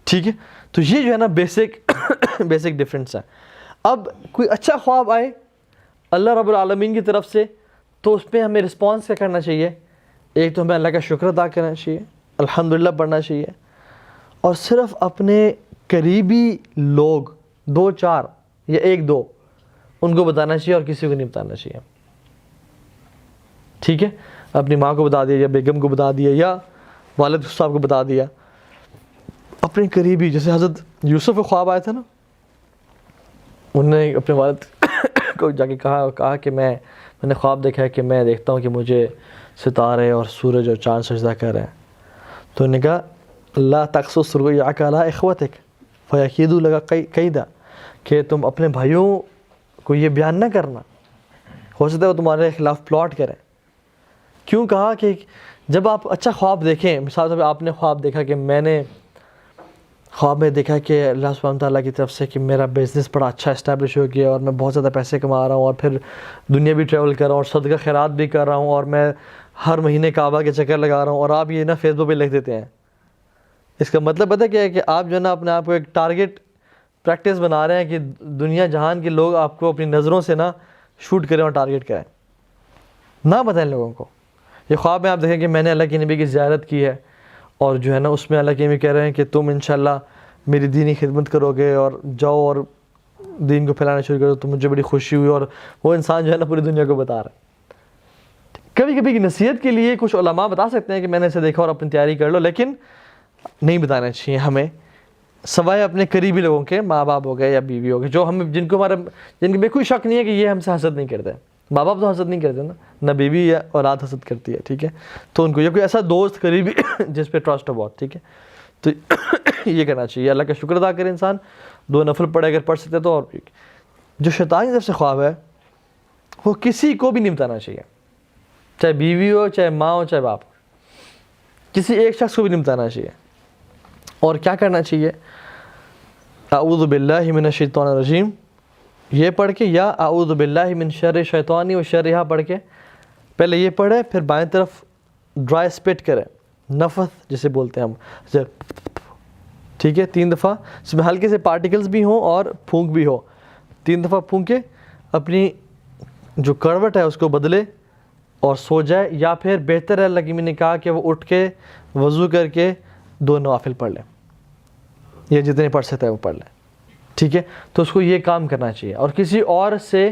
ٹھیک ہے, تو یہ جو ہے نا بیسک ڈفرینس ہے. اب کوئی اچھا خواب آئے اللہ رب العالمین کی طرف سے تو اس پہ ہمیں رسپانس کیا کرنا چاہیے؟ ایک تو ہمیں اللہ کا شکر ادا کرنا چاہیے, الحمدللہ پڑھنا چاہیے, اور صرف اپنے قریبی لوگ 2-4 یا 1-2 ان کو بتانا چاہیے اور کسی کو نہیں بتانا چاہیے. ٹھیک ہے, اپنی ماں کو بتا دیا یا بیگم کو بتا دیا یا والد صاحب کو بتا دیا, اپنے قریبی. جیسے حضرت یوسف کو خواب آیا تھا نا, انہوں نے اپنے والد کو جا کے کہا کہ میں نے خواب دیکھا ہے کہ میں دیکھتا ہوں کہ مجھے ستارے اور سورج اور چاند سجدہ کر رہے ہیں. تو انہوں نے کہا اللہ تقصص رؤیاک علی اخوتک فیکیدوا لک کیدا, کہ تم اپنے بھائیوں کو یہ بیان نہ کرنا, ہو سکتا ہے وہ تمہارے خلاف پلاٹ کریں. کیوں کہا کہ جب آپ اچھا خواب دیکھیں, مثال طور پہ آپ نے خواب دیکھا کہ میں نے خواب میں دیکھا کہ اللہ سبحانہ تعالیٰ کی طرف سے کہ میرا بزنس بڑا اچھا اسٹیبلش ہو گیا اور میں بہت زیادہ پیسے کما رہا ہوں اور پھر دنیا بھی ٹریول کر رہا ہوں اور صدقہ خیرات بھی کر رہا ہوں اور میں ہر مہینے کعبہ کے چکر لگا رہا ہوں, اور آپ یہ نا فیس بک پہ لکھ دیتے ہیں. اس کا مطلب پتہ کیا ہے کہ آپ جو ہے نا اپنے آپ کو ایک ٹارگٹ پریکٹس بنا رہے ہیں کہ دنیا جہان کے لوگ آپ کو اپنی نظروں سے نا شوٹ کریں اور ٹارگٹ کریں. نہ بتائیں لوگوں کو. یہ خواب میں آپ دیکھیں کہ میں نے اللہ کے نبی کی زیارت کی ہے اور جو ہے نا اس میں اللہ کے نبی کہہ رہے ہیں کہ تم انشاءاللہ میری دینی خدمت کرو گے اور جاؤ اور دین کو پھیلانا شروع کرو, تو مجھے بڑی خوشی ہوئی. اور وہ انسان جو ہے نا پوری دنیا کو بتا رہا ہے. کبھی کبھی کی نصیحت کے لیے کچھ علماء بتا سکتے ہیں کہ میں نے اسے دیکھا اور اپنی تیاری کر لو, لیکن نہیں بتانا چاہیے ہمیں, سوائے اپنے قریبی لوگوں کے, ماں باپ ہو گئے یا بیوی ہو گئے, جو ہم جن کے کوئی شک نہیں ہے کہ یہ ہم سے حسد نہیں کرتے. ماں باپ تو حسد نہیں کرتے نا, نہ بیوی یا اولاد حسد کرتی ہے. ٹھیک ہے, تو ان کو یہ کوئی ایسا دوست قریبی جس پہ ٹرسٹ ہو بہت. ٹھیک ہے, تو یہ کرنا چاہیے. اللہ کا شکر ادا کرے انسان, 2 نفل پڑھے اگر پڑھ سکتے تو. اور جو شیطان کی طرف سے خواب ہے وہ کسی کو بھی نہیں بتانا چاہیے, چاہے بیوی ہو, چاہے ماں ہو, چاہے باپ ہو, کسی ایک شخص کو بھی نہیں بتانا چاہیے. اور کیا کرنا چاہیے؟ اعوذ باللہ من الشیطان الرجیم یہ پڑھ کے, یا اعوذ باللہ من شر الشیطان و شرہا پڑھ کے, پہلے یہ پڑھے, پھر بائیں طرف ڈرائی اسپٹ کرے, نفث جسے بولتے ہیں ہم. ٹھیک ہے, 3 دفعہ اس میں ہلکے سے پارٹیکلز بھی ہوں اور پھونک بھی ہو. 3 دفعہ پھونک کے اپنی جو کروٹ ہے اس کو بدلے اور سو جائے, یا پھر بہتر ہے اللہ کی میں نے کہا کہ وہ اٹھ کے وضو کر کے 2 نوافل پڑھ لیں, یا جتنے پڑھ سکتا ہے وہ پڑھ لیں. ٹھیک ہے, تو اس کو یہ کام کرنا چاہیے اور کسی اور سے,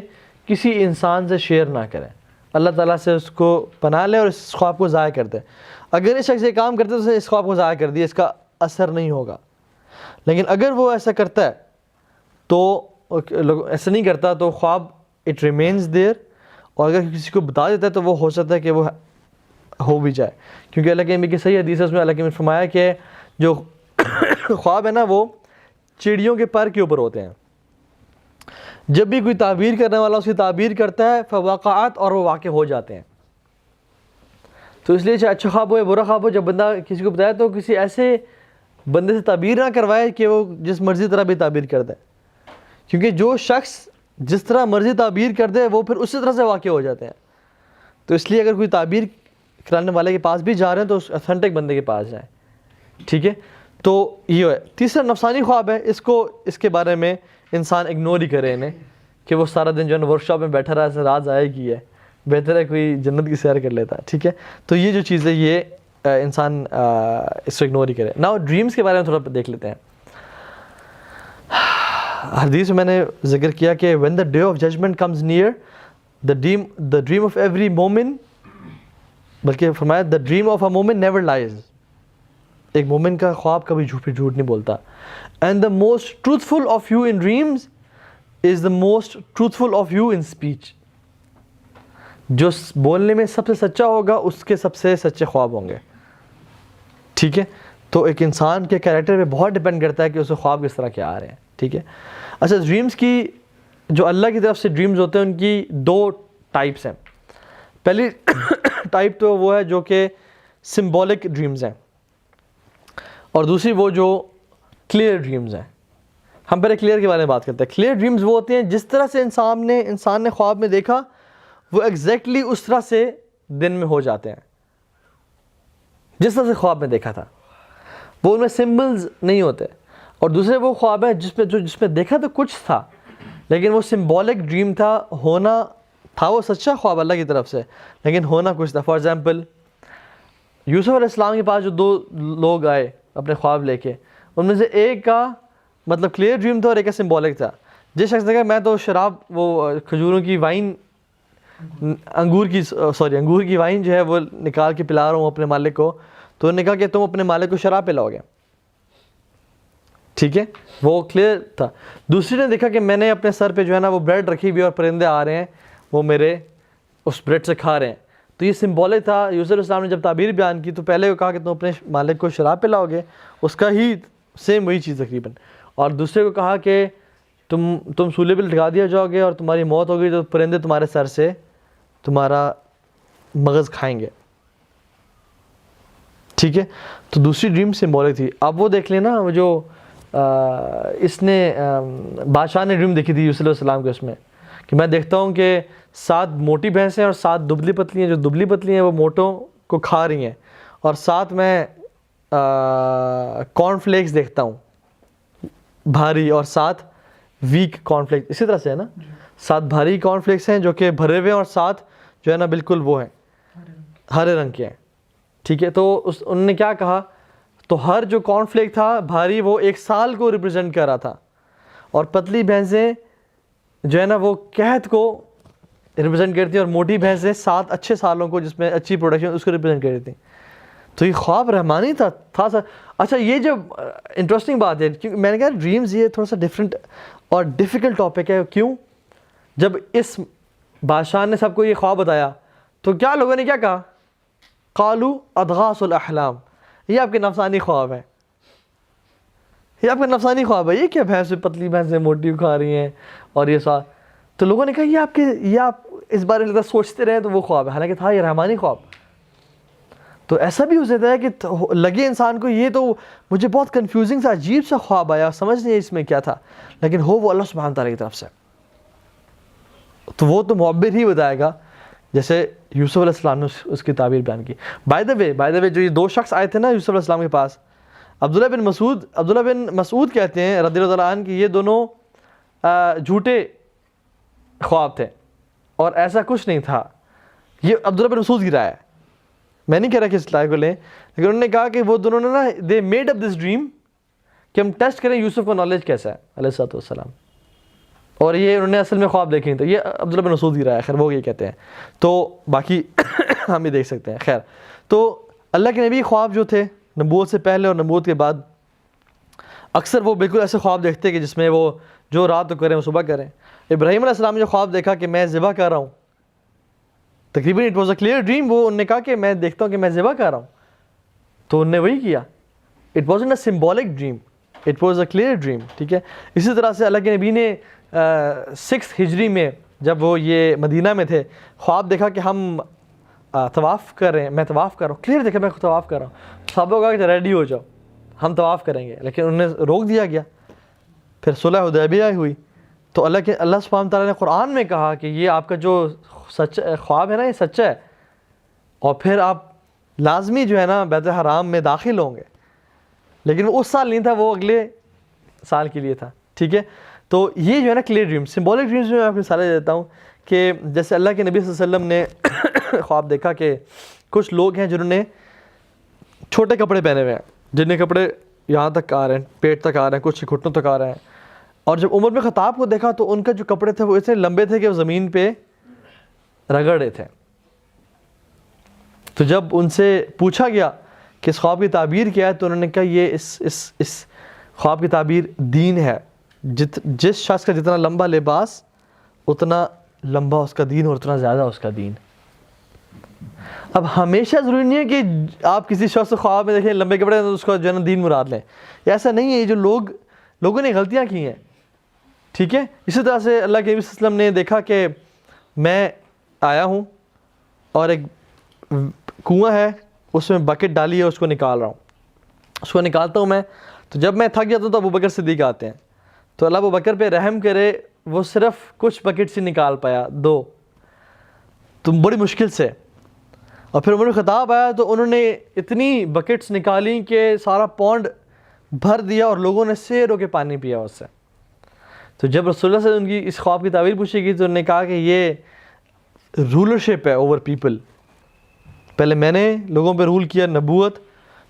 کسی انسان سے شیئر نہ کریں. اللہ تعالیٰ سے اس کو پناہ لے اور اس خواب کو ضائع کر دے. اگر اس شخص یہ کام کرتے تو اس خواب کو ضائع کر دیا, اس کا اثر نہیں ہوگا. لیکن اگر وہ ایسا کرتا ہے تو ایسا نہیں کرتا تو خواب اٹ ریمینز دیر, اور اگر کسی کو بتا دیتا ہے تو وہ ہو سکتا ہے کہ وہ ہو بھی جائے. کیونکہ اللہ کے نبی کی صحیح حدیث ہے, اس میں اللہ کے نبی نے فرمایا کہ جو خواب ہے نا وہ چڑیوں کے پر کے اوپر ہوتے ہیں. جب بھی کوئی تعبیر کرنے والا اس کی تعبیر کرتا ہے فواقعات, اور وہ واقع ہو جاتے ہیں. تو اس لیے چاہے اچھا خواب ہو یا برا خواب ہو, جب بندہ کسی کو بتایا تو کسی ایسے بندے سے تعبیر نہ کروائے کہ وہ جس مرضی طرح بھی تعبیر کر دے, کیونکہ جو شخص جس طرح مرضی تعبیر کر دے وہ پھر اسی طرح سے واقع ہو جاتے ہیں. تو اس لیے اگر کوئی تعبیر کرانے والے کے پاس بھی جا رہے ہیں تو اس اتھینٹک بندے کے پاس جائیں. ٹھیک ہے, تو یہ ہے. تیسرا نفسانی خواب ہے, اس کے بارے میں انسان اگنور ہی کرے انہیں, کہ وہ سارا دن جو ہے نا ورک شاپ میں بیٹھا رہا ہے, رات ضائع کی ہے, بہتر ہے کوئی جنت کی سیر کر لیتا ہے. ٹھیک ہے, تو یہ جو چیز ہے یہ انسان اس کو اگنور ہی کرے. ناؤ ڈریمز کے بارے میں تھوڑا دیکھ لیتے ہیں. حدیث میں نے ذکر کیا کہ when the day of judgment comes near, the dream of every مومن, بلکہ فرمایا the dream of a مومن never lies. ایک مومن کا خواب کبھی جھوٹ نہیں بولتا. And the most truthful of you in dreams is the most truthful of you in speech. جو بولنے میں سب سے سچا ہوگا اس کے سب سے سچے خواب ہوں گے. ٹھیک ہے, تو ایک انسان کے کیریکٹر پہ بہت ڈیپینڈ کرتا ہے کہ اسے خواب کس طرح کے آ رہے ہیں. ٹھیک ہے, اچھا ڈریمز کی جو اللہ کی طرف سے ڈریمز ہوتے ہیں ان کی 2 ٹائپس ہیں. پہلی ٹائپ تو وہ ہے جو کہ سمبولک ڈریمز ہیں, اور دوسری وہ جو کلیئر ڈریمز ہیں. ہم پہلے کلیئر کے بارے میں بات کرتے ہیں. کلیئر ڈریمز وہ ہوتے ہیں جس طرح سے انسان نے خواب میں دیکھا وہ ایگزیکٹلی اس طرح سے دن میں ہو جاتے ہیں, جس طرح سے خواب میں دیکھا تھا. وہ ان میں سمبلز نہیں ہوتے. اور دوسرے وہ خواب ہیں جس میں دیکھا تو کچھ تھا لیکن وہ سمبولک ڈریم تھا، ہونا تھا وہ سچا خواب اللہ کی طرف سے لیکن ہونا کچھ تھا. فار ایگزامپل یوسف علیہ السلام کے پاس جو 2 لوگ آئے اپنے خواب لے کے، ان میں سے ایک کا مطلب کلیئر ڈریم تھا اور ایک کا سمبولک تھا. جس شخص نے کہا میں تو شراب، وہ کھجوروں کی وائن، انگور کی وائن جو ہے وہ نکال کے پلا رہا ہوں اپنے مالک کو، تو انہوں نے کہا کہ تم اپنے مالک کو شراب پلاؤ گے. ٹھیک ہے، وہ کلیئر تھا. دوسری نے دیکھا کہ میں نے اپنے سر پہ جو ہے نا وہ بریڈ رکھی ہوئی اور پرندے آ رہے ہیں وہ میرے اس بریڈ سے کھا رہے ہیں. تو یہ سمبولک تھا. یوسف علیہ السلام نے جب تعبیر بیان کی تو پہلے وہ کہا کہ تم اپنے مالک کو شراب پلاؤ گے، اس کا ہی سیم وہی چیز تقریباً. اور دوسرے کو کہا کہ تم سولے پہ لٹکا دیا جاؤ گے اور تمہاری موت ہوگی تو پرندے تمہارے سر سے تمہارا مغز کھائیں گے. ٹھیک ہے، تو دوسری ڈریم سمبولک تھی. اب وہ دیکھ لینا وہ جو اس نے بادشاہ نے ڈریم دیکھی تھی یوسف علیہ السلام کے، اس میں کہ میں دیکھتا ہوں کہ 7 موٹی بھینسیں اور 7 دبلی پتلی ہیں، جو دبلی پتلی ہیں وہ موٹوں کو کھا رہی ہیں، اور 7 میں کارن فلیکس دیکھتا ہوں بھاری اور 7 ویک کارن فلیکس. اسی طرح سے ہے نا، 7 بھاری کارن فلیکس ہیں جو کہ بھرے ہوئے ہیں اور 7 جو ہے نا بالکل وہ ہیں ہرے رنگ کے ہیں. ٹھیک ہے، تو انہوں نے کیا کہا، تو ہر جو کارن فلیک تھا بھاری وہ 1 سال کو ریپرزینٹ کر رہا تھا، اور پتلی بھینسیں جو ہے نا وہ قحط کو ریپرزینٹ کرتی ہیں، اور موٹی بھینسیں 7 اچھے سالوں کو جس میں اچھی پروڈکشن اس کو ریپرزینٹ کرتی ہیں. تو یہ خواب رحمانی تھا سر. اچھا، یہ جو انٹرسٹنگ بات ہے کیونکہ میں نے کہا ڈریمز یہ تھوڑا سا ڈفرینٹ اور ڈیفیکلٹ ٹاپک ہے. کیوں؟ جب اس بادشاہ نے سب کو یہ خواب بتایا تو کیا لوگوں نے کیا کہا، قالوا اضغاث الاحلام، یہ آپ کے نفسانی خواب ہے، یہ آپ کا نفسانی خواب ہے، یہ کیا بھینس پتلی بھینسیں موٹی کھا رہی ہیں اور یہ ساتھ. تو لوگوں نے کہا یہ آپ اس بارے میں سوچتے رہے تو وہ خواب ہے، حالانکہ تھا یہ رحمانی خواب. تو ایسا بھی ہو سکتا ہے کہ لگے انسان کو یہ تو مجھے بہت کنفیوزنگ سا عجیب سا خواب آیا، سمجھ نہیں اس میں کیا تھا، لیکن ہو وہ اللہ سبحانہ تعالیٰ کی طرف سے، تو وہ تو معبر ہی بتائے گا جیسے یوسف علیہ السلام نے اس کی تعبیر بیان کی. بائی دا وے جو یہ 2 شخص آئے تھے نا یوسف علیہ السلام کے پاس، عبداللہ بن مسعود کہتے ہیں رضی اللہ عنہ کہ یہ دونوں جھوٹے خواب تھے اور ایسا کچھ نہیں تھا. یہ عبداللہ بن مسعود کی رائے ہے، میں نہیں کہہ رہا کہ اس رائے کو لیں، لیکن انہوں نے کہا کہ وہ دونوں نے نا they made up this dream کہ ہم ٹیسٹ کریں یوسف کو نالج کیسا ہے علیہ السلام، اور یہ انہوں نے اصل میں خواب دیکھے. تو یہ عبداللہ بن مسعود کی رائے ہے، خیر وہ یہ کہتے ہیں، تو باقی ہم بھی دیکھ سکتے ہیں. خیر، تو اللہ کے نبی خواب جو تھے نبوت سے پہلے اور نبوت کے بعد اکثر وہ بالکل ایسے خواب دیکھتے کہ جس میں وہ جو رات کو کریں وہ صبح کریں. ابراہیم علیہ السلام نے جو خواب دیکھا کہ میں ذبح کر رہا ہوں، تقریباً it was a clear dream. وہ انہوں نے کہا کہ میں دیکھتا ہوں کہ میں ذبح کر رہا ہوں، تو انہوں نے وہی کیا. It wasn't a symbolic dream, it was a clear dream. ٹھیک ہے، اسی طرح سے اللہ کے نبی نے 6 ہجری میں جب وہ یہ مدینہ میں تھے خواب دیکھا کہ ہم طواف کر رہے ہیں، میں طواف کر رہا ہوں، کلیئر دیکھا میں طواف کر رہا ہوں. صحابہ کو کہا کہ ریڈی ہو جاؤ ہم طواف کریں گے، لیکن انہوں نے روک دیا گیا. پھر صلح حدیبیہ ہوئی تو اللہ سبحانہ تعالیٰ نے قرآن میں کہا کہ یہ آپ کا جو خواب ہے نا یہ سچا ہے، اور پھر آپ لازمی جو ہے نا بیت الحرام میں داخل ہوں گے. لیکن وہ اس سال نہیں تھا، وہ اگلے سال کے لیے تھا. ٹھیک ہے، تو یہ جو ہے نا کلیئر ڈریم. سمبولک ڈریمز میں آپ کو مثالیں دیتا ہوں کہ جیسے اللہ کے نبی صلی اللہ علیہ وسلم نے خواب دیکھا کہ کچھ لوگ ہیں جنہوں نے چھوٹے کپڑے پہنے ہوئے ہیں، جن کے کپڑے یہاں تک آ رہے ہیں، پیٹ تک آ رہے ہیں، کچھ گھٹنوں تک آ رہے ہیں. اور جب عمر بن خطاب کو دیکھا تو ان کے جو کپڑے تھے وہ اتنے لمبے تھے کہ وہ زمین پہ رگڑے تھے. تو جب ان سے پوچھا گیا کہ اس خواب کی تعبیر کیا ہے تو انہوں نے کہا یہ اس خواب کی تعبیر دین ہے. جس شخص کا جتنا لمبا لباس اتنا لمبا اس کا دین اور اتنا زیادہ اس کا دین. اب ہمیشہ ضروری نہیں ہے کہ آپ کسی شخص کو خواب میں دیکھیں لمبے کپڑے تو اس کو جو ہے نا دین مراد لیں، ایسا نہیں ہے. یہ جو لوگوں نے غلطیاں کی ہیں. ٹھیک ہے، اسی طرح سے اللہ کے نبی صلی اللہ علیہ وسلم نے دیکھا کہ میں آیا ہوں اور ایک کنواں ہے اس میں بکٹ ڈالی ہے، اس کو نکال رہا ہوں، اس کو نکالتا ہوں میں. تو جب میں تھک جاتا ہوں تو ابو بکر صدیق آتے ہیں، تو اللہ ابو بکر پہ رحم کرے، وہ صرف کچھ بکٹ سے نکال پایا 2، تو بڑی مشکل سے. اور پھر عمر بن خطاب آیا تو انہوں نے اتنی بکٹس نکالی کہ سارا پونڈ بھر دیا اور لوگوں نے سیر ہو کے پانی پیا اس سے. تو جب رسول اللہ سے ان کی اس خواب کی تعبیر پوچھی گئی تو انہوں نے کہا کہ یہ رولرشپ ہے اوور پیپل. پہلے میں نے لوگوں پہ رول کیا, نبوت,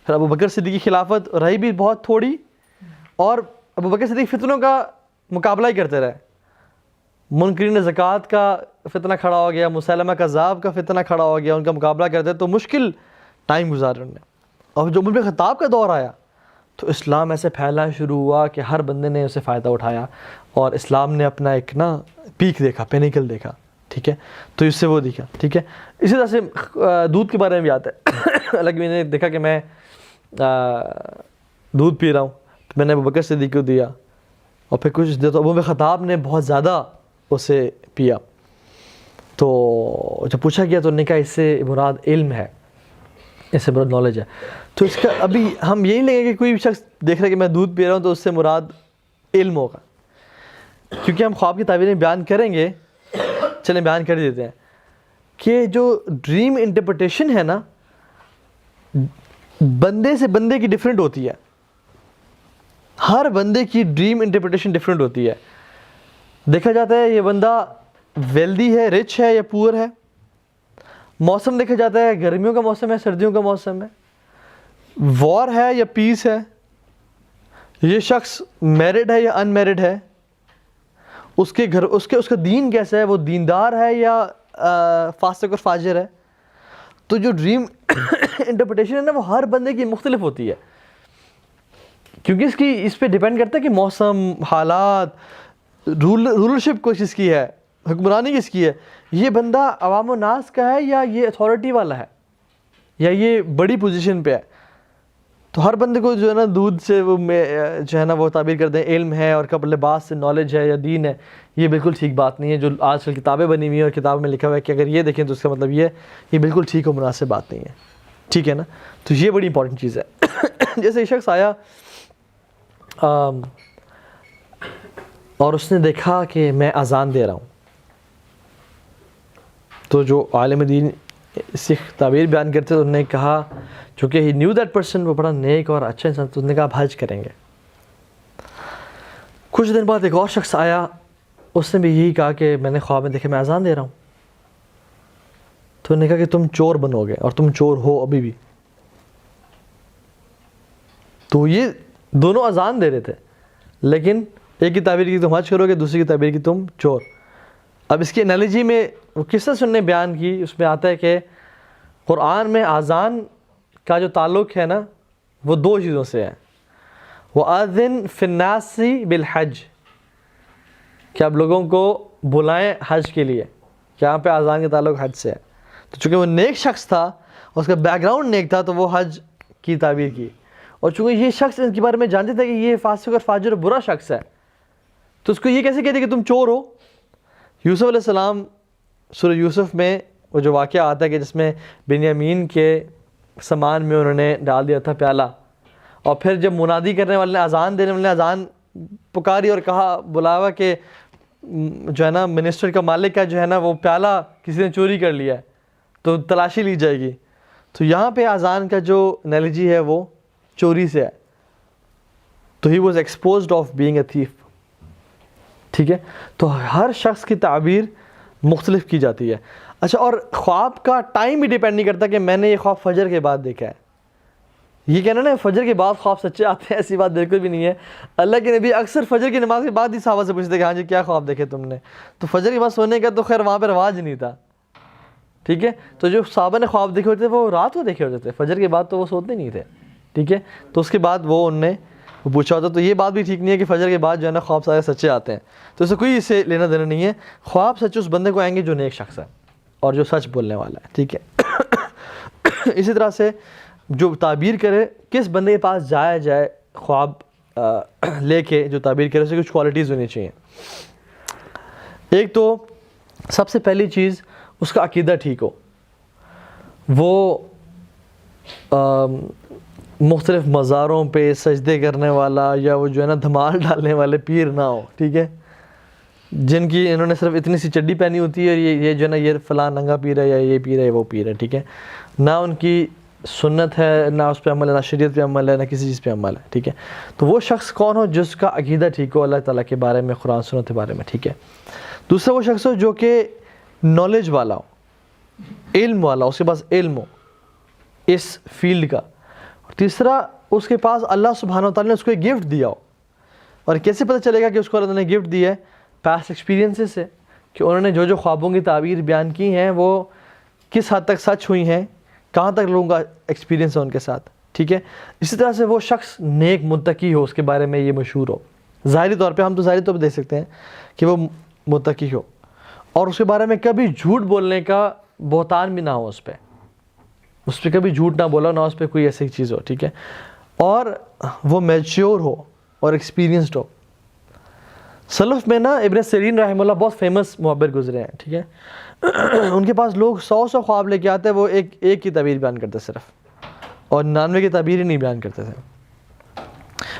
پھر ابو بکر صدیق کی خلافت رہی بھی بہت تھوڑی, اور ابو بکر صدیق فتنوں کا مقابلہ ہی کرتے رہے. منکرین زکوٰۃ کا فتنہ کھڑا ہو گیا, مسیلمہ کذاب کا فتنہ کھڑا ہو گیا, ان کا مقابلہ کرتے تو مشکل ٹائم گزارے انہوں نے. اور جو عمر بن خطاب کا دور آیا تو اسلام ایسے پھیلنا شروع ہوا کہ ہر بندے نے اسے فائدہ اٹھایا, اور اسلام نے اپنا ایک پیک دیکھا, پینیکل دیکھا. ٹھیک ہے, تو اس سے وہ دیکھا. ٹھیک ہے, اسی طرح سے دودھ کے بارے میں بھی آتا ہے. الگ میں نے دیکھا کہ میں دودھ پی رہا ہوں, تو میں نے ابو بکر صدیق کو دیا, اور پھر کچھ دیر تو عمر بن خطاب نے بہت زیادہ اسے پیا. تو جب پوچھا گیا تو انہوں نے کہا اس سے مراد علم ہے, اس سے مراد نالج ہے. تو اس کا ابھی ہم یہی لیں گے کہ کوئی بھی شخص دیکھ رہا ہے کہ میں دودھ پی رہا ہوں تو اس سے مراد علم ہوگا, کیونکہ ہم خواب کی تعبیریں بیان کریں گے. چلیں بیان کر دیتے ہیں کہ جو ڈریم انٹرپریٹیشن ہے نا, بندے سے بندے کی ڈیفرنٹ ہوتی ہے. ہر بندے کی ڈریم انٹرپریٹیشن ڈیفرنٹ ہوتی ہے. دیکھا جاتا ہے یہ بندہ ویلدی ہے, رچ ہے یا پور ہے. موسم دیکھا جاتا ہے گرمیوں کا موسم ہے, سردیوں کا موسم ہے, وار ہے یا پیس ہے, یہ شخص میرڈ ہے یا ان میرڈ ہے, اس کا دین کیسا ہے, وہ دیندار ہے یا فاسق اور فاجر ہے. تو جو ڈریم انٹرپریٹیشن ہے نا وہ ہر بندے کی مختلف ہوتی ہے, کیونکہ اس پہ ڈیپینڈ کرتا ہے کہ موسم, حالات, رولرشپ کس کی ہے, حکمرانی کس کی ہے, یہ بندہ عوام و ناس کا ہے یا یہ اتھارٹی والا ہے یا یہ بڑی پوزیشن پہ ہے. تو ہر بندے کو جو ہے نا دودھ سے وہ جو ہے نا وہ تعبیر کر دیں علم ہے, اور کب لباس سے نالج ہے یا دین ہے, یہ بالکل ٹھیک بات نہیں ہے. جو آج کل کتابیں بنی ہوئی ہیں اور کتابوں میں لکھا ہوا ہے کہ اگر یہ دیکھیں تو اس کا مطلب یہ بالکل ٹھیک اور مناسب بات نہیں ہے. ٹھیک ہے نا, تو یہ بڑی امپورٹنٹ چیز ہے. جیسے ایک شخص آیا اور اس نے دیکھا کہ میں اذان دے رہا ہوں, تو جو عالم دین سکھ تعبیر بیان کرتے تو انہوں نے کہا, چونکہ ہی نیو دیٹ پرسن وہ بڑا نیک اور اچھا انسان, تو انہوں نے کہا آپ حج کریں گے. کچھ دن بعد ایک اور شخص آیا, اس نے بھی یہی کہا کہ میں نے خواب میں دیکھا میں اذان دے رہا ہوں. تو انہوں نے کہا کہ تم چور بنو گے, اور تم چور ہو ابھی بھی. تو یہ دونوں اذان دے رہے تھے, لیکن ایک کی تعبیر کی تم حج کرو گے, دوسری کی تعبیر کی تم چور. اب اس کی انالوجی میں وہ کس طرح سے انہوں نے بیان کی, اس میں آتا ہے کہ قرآن میں اذان کا جو تعلق ہے نا وہ دو چیزوں سے ہے. وَأَذِّن فِي النَّاسِ بِالْحَجِّ, کہ آپ لوگوں کو بلائیں حج کے لیے. یہاں پہ اذان کا تعلق حج سے ہے. تو چونکہ وہ نیک شخص تھا, اس کا بیک گراؤنڈ نیک تھا, تو وہ حج کی تعبیر کی. اور چونکہ یہ شخص ان کے بارے میں جانتے تھے کہ یہ فاسق اور فاجر برا شخص ہے, تو اس کو یہ کیسے کہتے کہ تم چور ہو. یوسف علیہ السلام سورہ یوسف میں وہ جو واقعہ آتا ہے کہ جس میں بنیامین کے سامان میں انہوں نے ڈال دیا تھا پیالہ, اور پھر جب منادی کرنے والے نے اذان دینے والے نے اذان پکاری اور کہا بلاوا کہ جو ہے نا منسٹر کا مالک کا جو ہے نا وہ پیالہ کسی نے چوری کر لیا ہے تو تلاشی لی جائے گی. تو یہاں پہ اذان کا جو انالوجی ہے وہ چوری سے ہے. تو he was exposed of being a تھیف. ٹھیک ہے, تو ہر شخص کی تعبیر مختلف کی جاتی ہے. اچھا, اور خواب کا ٹائم بھی ڈیپینڈ نہیں کرتا کہ میں نے یہ خواب فجر کے بعد دیکھا ہے. یہ کہنا نا فجر کے بعد خواب سچے آتے ہیں, ایسی بات بالکل بھی نہیں ہے. اللہ کے نبی اکثر فجر کی نماز کے بعد ہی صحابہ سے پوچھتے کہ ہاں جی کیا خواب دیکھے تم نے. تو فجر کے بعد سونے کا تو خیر وہاں پہ رواج نہیں تھا. ٹھیک ہے, تو جو صحابہ نے خواب دیکھے ہوتے تھے وہ رات کو دیکھے ہوتے تھے, فجر کے بعد تو وہ سوتے نہیں تھے. ٹھیک ہے, تو اس کے بعد وہ انہوں نے پوچھا ہوتا. تو یہ بات بھی ٹھیک نہیں ہے کہ فجر کے بعد جو ہے نا خواب سارے سچے آتے ہیں. تو اسے کوئی اس سے لینا دینا نہیں ہے. خواب سچ اس بندے کو آئیں گے جو نیک شخص ہے اور جو سچ بولنے والا ہے. ٹھیک ہے, اسی طرح سے جو تعبیر کرے, کس بندے کے پاس جائے خواب لے کے جو تعبیر کرے, اسے کچھ کوالٹیز ہونی چاہیے. ایک تو سب سے پہلی چیز اس کا عقیدہ ٹھیک ہو, وہ مختلف مزاروں پہ سجدے کرنے والا یا وہ جو ہے نا دھمال ڈالنے والے پیر نہ ہو. ٹھیک ہے, جن کی انہوں نے صرف اتنی سی چڈی پہنی ہوتی ہے اور یہ جو ہے نا یہ فلاں ننگا پیر ہے یا یہ پیر ہے وہ پیر ہے. ٹھیک ہے, نہ ان کی سنت ہے، نہ اس پہ عمل ہے، نہ شریعت پہ عمل ہے، نہ کسی چیز پہ عمل ہے، ٹھیک ہے. تو وہ شخص کون ہو؟ جس کا عقیدہ ٹھیک ہو اللہ تعالیٰ کے بارے میں، قرآن سنت کے بارے میں، ٹھیک ہے. دوسرا وہ شخص ہو جو کہ نالج والا ہو، علم والا، اس کے پاس علم ہو اس فیلڈ کا. اور تیسرا اس کے پاس اللہ سبحانہ و تعالیٰ نے اس کو ایک گفٹ دیا ہو. اور کیسے پتہ چلے گا کہ اس کو اللہ نے گفٹ دیا ہے؟ پاسٹ ایکسپیرینسز سے، کہ انہوں نے جو جو خوابوں کی تعبیر بیان کی ہیں وہ کس حد تک سچ ہوئی ہیں، کہاں تک لوگوں کا ایکسپیرینس ہے ان کے ساتھ، ٹھیک ہے. اسی طرح سے وہ شخص نیک متقی ہو، اس کے بارے میں یہ مشہور ہو. ظاہری طور پہ ہم تو ظاہری طور پہ دیکھ سکتے ہیں کہ وہ متقی ہو، اور اس کے بارے میں کبھی جھوٹ بولنے کا بہتان بھی نہ ہو، اس پہ کبھی جھوٹ نہ بولا، نہ اس پہ کوئی ایسی چیز ہو، ٹھیک ہے. اور وہ میچیور ہو اور ایکسپیرینسڈ ہو. سلف میں نا ابن سیرین رحمہ اللہ بہت فیمس معبر گزرے ہیں، ٹھیک ہے. ان کے پاس لوگ 100 خواب لے کے آتے ہیں، وہ ایک کی تعبیر بیان کرتے صرف، اور 99 کی تعبیر ہی نہیں بیان کرتے تھے.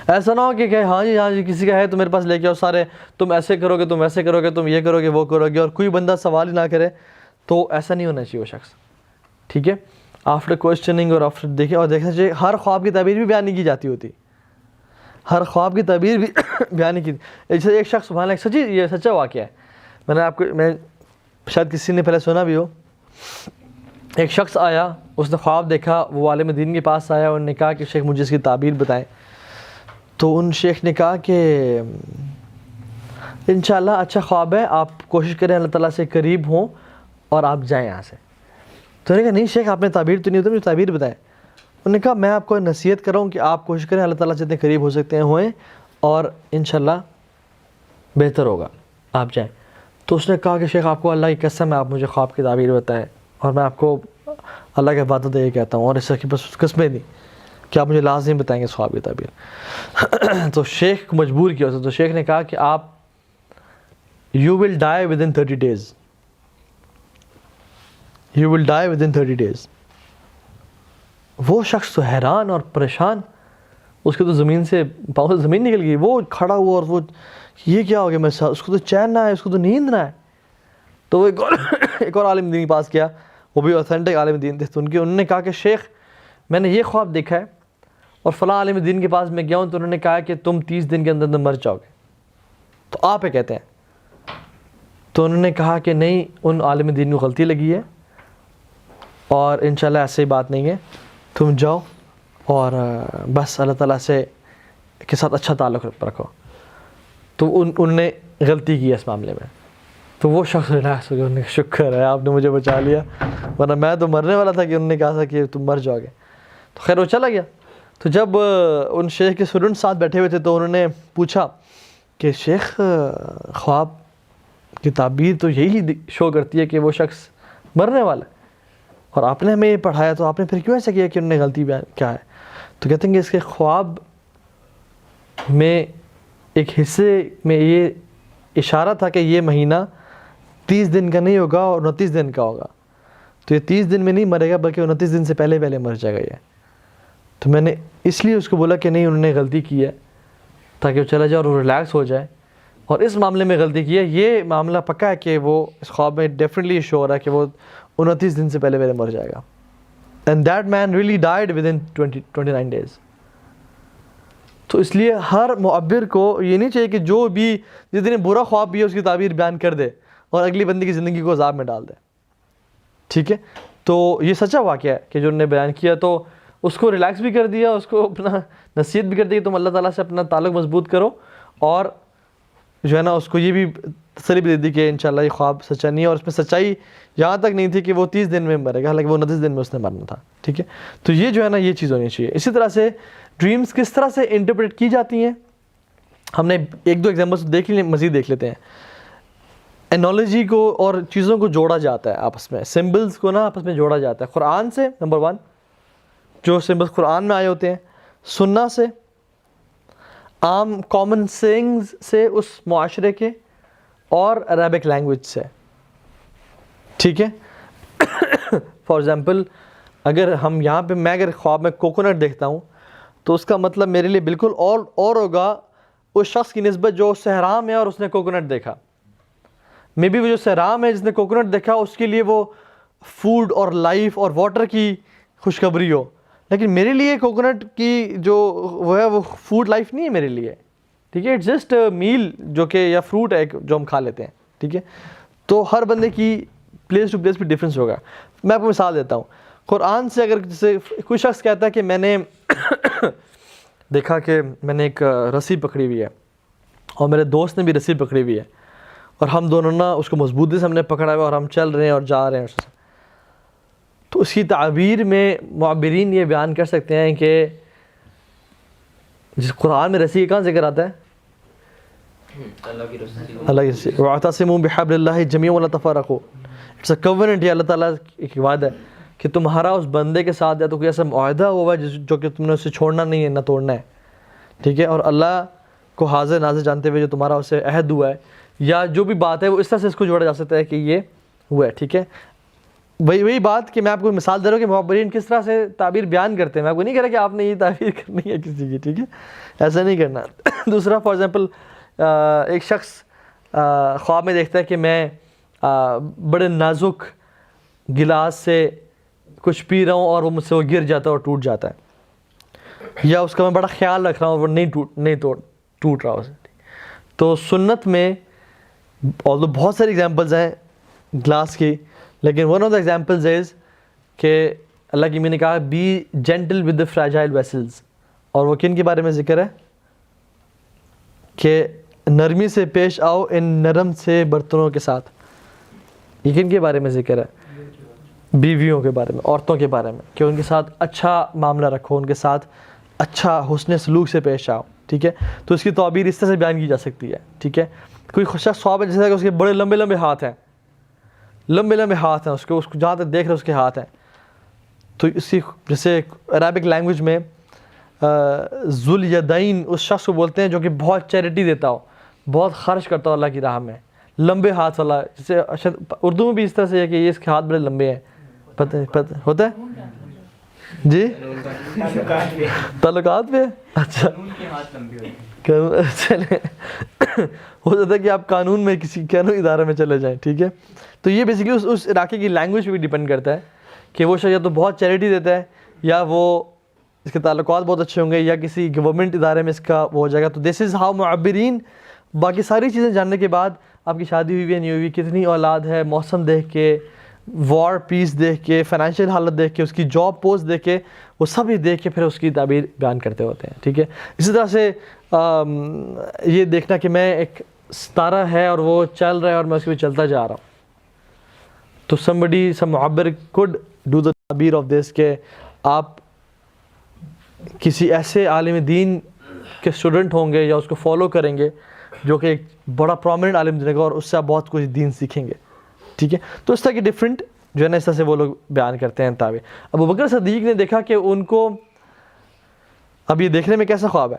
ایسا نہ ہو کہ ہاں جی کسی کا ہے تو میرے پاس لے کے آؤ سارے، تم ایسے کرو گے، تم ویسے کرو گے، تم یہ کرو گے، وہ کرو گے، اور کوئی بندہ سوال ہی نہ کرے. تو ایسا نہیں ہونا چاہیے وہ شخص، ٹھیک ہے. آفٹر کوشچننگ اور آفٹر دیکھنا چاہیے ہر خواب کی تعبیر بھی بیان نہیں کی جاتی ہوتی، ہر خواب کی تعبیر بھی بیان نہیں کی. جیسے ایک شخص سبحان اللہ، سچی یہ سچا واقعہ ہے، میں شاید کسی نے پہلے سنا بھی ہو. ایک شخص آیا، اس نے خواب دیکھا، وہ عالم دین کے پاس آیا، انہوں نے کہا کہ شیخ مجھے اس کی تعبیر بتائیں. تو ان شیخ نے کہا کہ انشاءاللہ اچھا خواب ہے، آپ کوشش کریں اللہ تعالیٰ سے قریب ہوں اور آپ جائیں یہاں سے. تو انہوں نے کہا نہیں شیخ، آپ نے تعبیر تو نہیں ہوتی، مجھے تعبیر بتائیں. انہوں نے کہا میں آپ کو نصیحت کر رہا ہوں کہ آپ کوشش کریں اللہ تعالیٰ سے جتنے قریب ہو سکتے ہیں ہوئیں، اور انشاءاللہ بہتر ہوگا، آپ جائیں. تو اس نے کہا کہ شیخ آپ کو اللہ کی قسم ہے، آپ مجھے خواب کی تعبیر بتائیں، اور میں آپ کو اللہ کے وعدہ دے کے کہتا ہوں، اور اس کی بس قسمیں نہیں کہ آپ مجھے لازم بتائیں گے اس خواب کی تعبیر. تو شیخ کو مجبور کیا اسے. تو شیخ نے کہا کہ آپ you will die with in 30 days، you will die with in 30 days. وہ شخص تو حیران اور پریشان، اس کے تو زمین سے پاؤں سے زمین نکل گئی. وہ کھڑا ہوا اور وہ یہ کیا ہو گیا میرے ساتھ، اس کو تو چین نہ ہے، اس کو تو نیند نہ ہے. تو وہ ایک اور عالم دین کے پاس گیا، وہ بھی اوتھینٹک عالم دین تھے. تو انہوں نے کہا کہ شیخ میں نے یہ خواب دیکھا ہے، اور فلاں عالم دین کے پاس میں گیا ہوں، تو انہوں نے کہا کہ تم 30 دن کے اندر مر جاؤ گے. تو آپ یہ کہتے ہیں. تو انہوں نے کہا کہ نہیں، ان عالم دین کو غلطی لگی ہے، اور انشاءاللہ ایسی بات نہیں ہے، تم جاؤ اور بس اللہ تعالیٰ سے کے ساتھ اچھا تعلق رکھو. تو ان نے غلطی کی اس معاملے میں. تو وہ شخص ریلیکس ہو گیا، انہوں نے شکر ہے آپ نے مجھے بچا لیا، ورنہ میں تو مرنے والا تھا کہ انہوں نے کہا تھا کہ تم مر جاؤ گے. تو خیر وہ چلا گیا. تو جب ان شیخ کے اسٹوڈنٹ ساتھ بیٹھے ہوئے تھے تو انہوں نے پوچھا کہ شیخ خواب کی تعبیر تو یہی شو کرتی ہے کہ وہ شخص مرنے والا ہے، اور آپ نے ہمیں یہ پڑھایا، تو آپ نے پھر کیوں ایسا کیا کہ انہوں نے غلطی بیان کیا ہے؟ تو کہتے ہیں کہ اس کے خواب میں ایک حصے میں یہ اشارہ تھا کہ یہ مہینہ 30 دن کا نہیں ہوگا اور 29 دن کا ہوگا. تو یہ 30 دن میں نہیں مرے گا بلکہ 29 دن سے پہلے مر جائے گا یہ. تو میں نے اس لیے اس کو بولا کہ نہیں انہوں نے غلطی کی ہے، تاکہ وہ چلا جائے اور وہ ریلیکس ہو جائے، اور اس معاملے میں غلطی کی ہے. یہ معاملہ پکا ہے کہ وہ اس خواب میں ڈیفینیٹلی شو ہو رہا ہے کہ وہ 29 دن سے پہلے مر جائے گا. And that man really died with in 29 days. تو اس لیے ہر معبر کو یہ نہیں چاہیے کہ جو بھی جس دن برا خواب بھی ہے اس کی تعبیر بیان کر دے اور اگلی بندی کی زندگی کو عذاب میں ڈال دے، ٹھیک ہے. تو یہ سچا واقعہ ہے کہ جو انہوں نے بیان کیا، تو اس کو ریلیکس بھی کر دیا، اس کو اپنا نصیحت بھی کر دی کہ تم اللہ تعالیٰ سے اپنا تعلق مضبوط کرو، اور جو ہے نا اس کو یہ بھی تسلی بھی دے دی کہ انشاءاللہ یہ خواب سچا نہیں ہے. اور اس میں سچائی یہاں تک نہیں تھی کہ وہ 30 دن میں مرے گا، حالانکہ وہ 29 دن میں اس نے مرنا تھا، ٹھیک ہے. تو یہ جو ہے نا یہ چیز ہونی چاہیے. اسی طرح سے ڈریمز کس طرح سے انٹرپریٹ کی جاتی ہیں، ہم نے 1-2 ایگزامپلس دیکھ لیے، مزید دیکھ لیتے ہیں. انالوجی کو اور چیزوں کو جوڑا جاتا ہے آپس میں، سمبلز کو نا آپس میں جوڑا جاتا ہے. قرآن سے نمبر 1، جو سمبلز قرآن میں آئے ہوتے ہیں، سننا سے، عام کامن سینگز سے اس معاشرے کے، اور عربک لینگویج سے، ٹھیک ہے. فار ایگزامپل اگر ہم یہاں پہ میں اگر خواب میں کوکونٹ دیکھتا ہوں تو اس کا مطلب میرے لیے بالکل اور ہوگا اس شخص کی نسبت جو صحرا میں اور اس نے کوکونٹ دیکھا. مے بی وہ جو صحرا میں جس نے کوکونٹ دیکھا اس کے لیے وہ فوڈ اور لائف اور واٹر کی خوشخبری ہو. لیکن میرے لیے کوکونٹ کی جو وہ ہے وہ فوڈ لائف نہیں ہے میرے لیے, ٹھیک ہے, اٹس جسٹ میل جو کہ یا فروٹ ہے جو ہم کھا لیتے ہیں, ٹھیک ہے. تو ہر بندے کی پلیس ٹو پلیس بھی ڈفرینس ہوگا. میں آپ کو مثال دیتا ہوں, قرآن سے اگر جیسے کوئی شخص کہتا ہے کہ میں نے دیکھا کہ میں نے ایک رسی پکڑی ہوئی ہے اور میرے دوست نے بھی رسی پکڑی ہوئی ہے اور ہم دونوں نا اس کو مضبوطی سے ہم نے پکڑا ہوا اور ہم چل رہے ہیں اور جا رہے ہیں اس سے, تو اس کی تعبیر میں معبرین یہ بیان کر سکتے ہیں کہ جس قرآن میں رسی کا کہاں ذکر آتا ہے, اللہ کی رسی, وَاعْتَصِمُوا بِحَبْلِ اللَّهِ جَمِيعًا وَلَا تَفَرَّقُوا. اٹس اے کووننٹ, یہ اللہ تعالیٰ ایک وعدہ ہے کہ تمہارا اس بندے کے ساتھ یا تو کوئی ایسا معاہدہ ہوا ہے جو کہ تم نے اسے چھوڑنا نہیں ہے نہ توڑنا ہے, ٹھیک ہے, اور اللہ کو حاضر ناظر جانتے ہوئے جو تمہارا اسے عہد ہوا ہے یا جو بھی بات ہے وہ اس طرح سے اس کو جوڑا جا سکتا ہے کہ یہ ہوا ہے, ٹھیک ہے. وہی بات کہ میں آپ کو مثال دے رہا ہوں کہ معبرین کس طرح سے تعبیر بیان کرتے ہیں. میں آپ کو نہیں کہہ رہا کہ آپ نے یہ تعبیر کرنی ہے کسی کی, ٹھیک ہے, ایسا نہیں کرنا. دوسرا فار ایگزامپل ایک شخص خواب میں دیکھتا ہے کہ میں بڑے نازک گلاس سے کچھ پی رہا ہوں اور وہ مجھ سے وہ گر جاتا ہے اور ٹوٹ جاتا ہے, یا اس کا میں بڑا خیال رکھ رہا ہوں اور وہ نہیں ٹوٹ رہا اسے. تو سنت میں بہت ساری ایگزامپلز ہیں گلاس کی, لیکن one of the examples is کہ اللہ کی میں نے کہا be gentle with the fragile vessels, اور وہ کن کے بارے میں ذکر ہے کہ نرمی سے پیش آؤ ان نرم سے برتنوں کے ساتھ. یہ کن کے بارے میں ذکر ہے, بیویوں کے بارے میں, عورتوں کے بارے میں, کہ ان کے ساتھ اچھا معاملہ رکھو, ان کے ساتھ اچھا حسن سلوک سے پیش آؤ, ٹھیک ہے. تو اس کی تعبیر اس طرح سے بیان کی جا سکتی ہے, ٹھیک ہے. کوئی شخص خواب ہے جیسا کہ اس کے بڑے لمبے لمبے ہاتھ ہیں, اس کو جہاں تک دیکھ رہے اس کے ہاتھ ہیں, تو اس کی جیسے عربک لینگویج میں ذو الیدین اس شخص کو بولتے ہیں جو کہ بہت چیریٹی دیتا ہو, بہت خرچ کرتا ہو اللہ کی راہ میں, لمبے ہاتھ والا. جیسے اردو میں بھی اس طرح سے ہے کہ یہ اس کے ہاتھ بڑے لمبے ہیں, پتہ ہوتا ہے جی, تعلقات پہ, اچھا چلے ہو سکتا ہے کہ آپ قانون میں کسی قانونی ادارے میں چلے جائیں, ٹھیک ہے. تو یہ بیسیکلی اس علاقے کی لینگویج پہ بھی ڈیپینڈ کرتا ہے کہ وہ شخص یا تو بہت چیریٹی دیتا ہے یا وہ اس کے تعلقات بہت اچھے ہوں گے یا کسی گورنمنٹ ادارے میں اس کا وہ ہو جائے گا. تو دس از ہاؤ معبرین. باقی ساری چیزیں جاننے کے بعد آپ کی شادی ہوئی ہے نہیں ہوئی, کتنی اولاد ہے, موسم دیکھ کے, وار پیس دیکھ کے, فائنینشیل حالت دیکھ کے, اس کی جاب پوسٹ دیکھ کے, وہ سب ہی دیکھ کے پھر اس کی تعبیر بیان کرتے ہوتے ہیں, ٹھیک ہے. اسی طرح سے یہ دیکھنا کہ میں ایک ستارہ ہے اور وہ چل رہا ہے اور میں اس کے پیچھے چلتا جا رہا ہوں, تو some معبر could do the تعبیر آف دس کہ آپ کسی ایسے عالم دین کے اسٹوڈنٹ ہوں گے یا اس کو فالو کریں گے جو کہ ایک بڑا پرومننٹ عالم دین کا, اور اس سے آپ بہت کچھ دین سیکھیں گے, ٹھیک ہے. تو اس طرح کی ڈفرینٹ جو ہے نا اس طرح سے وہ لوگ بیان کرتے ہیں تعبیر. ابوبکر صدیق نے دیکھا کہ ان کو, اب یہ دیکھنے میں کیسا خواب ہے,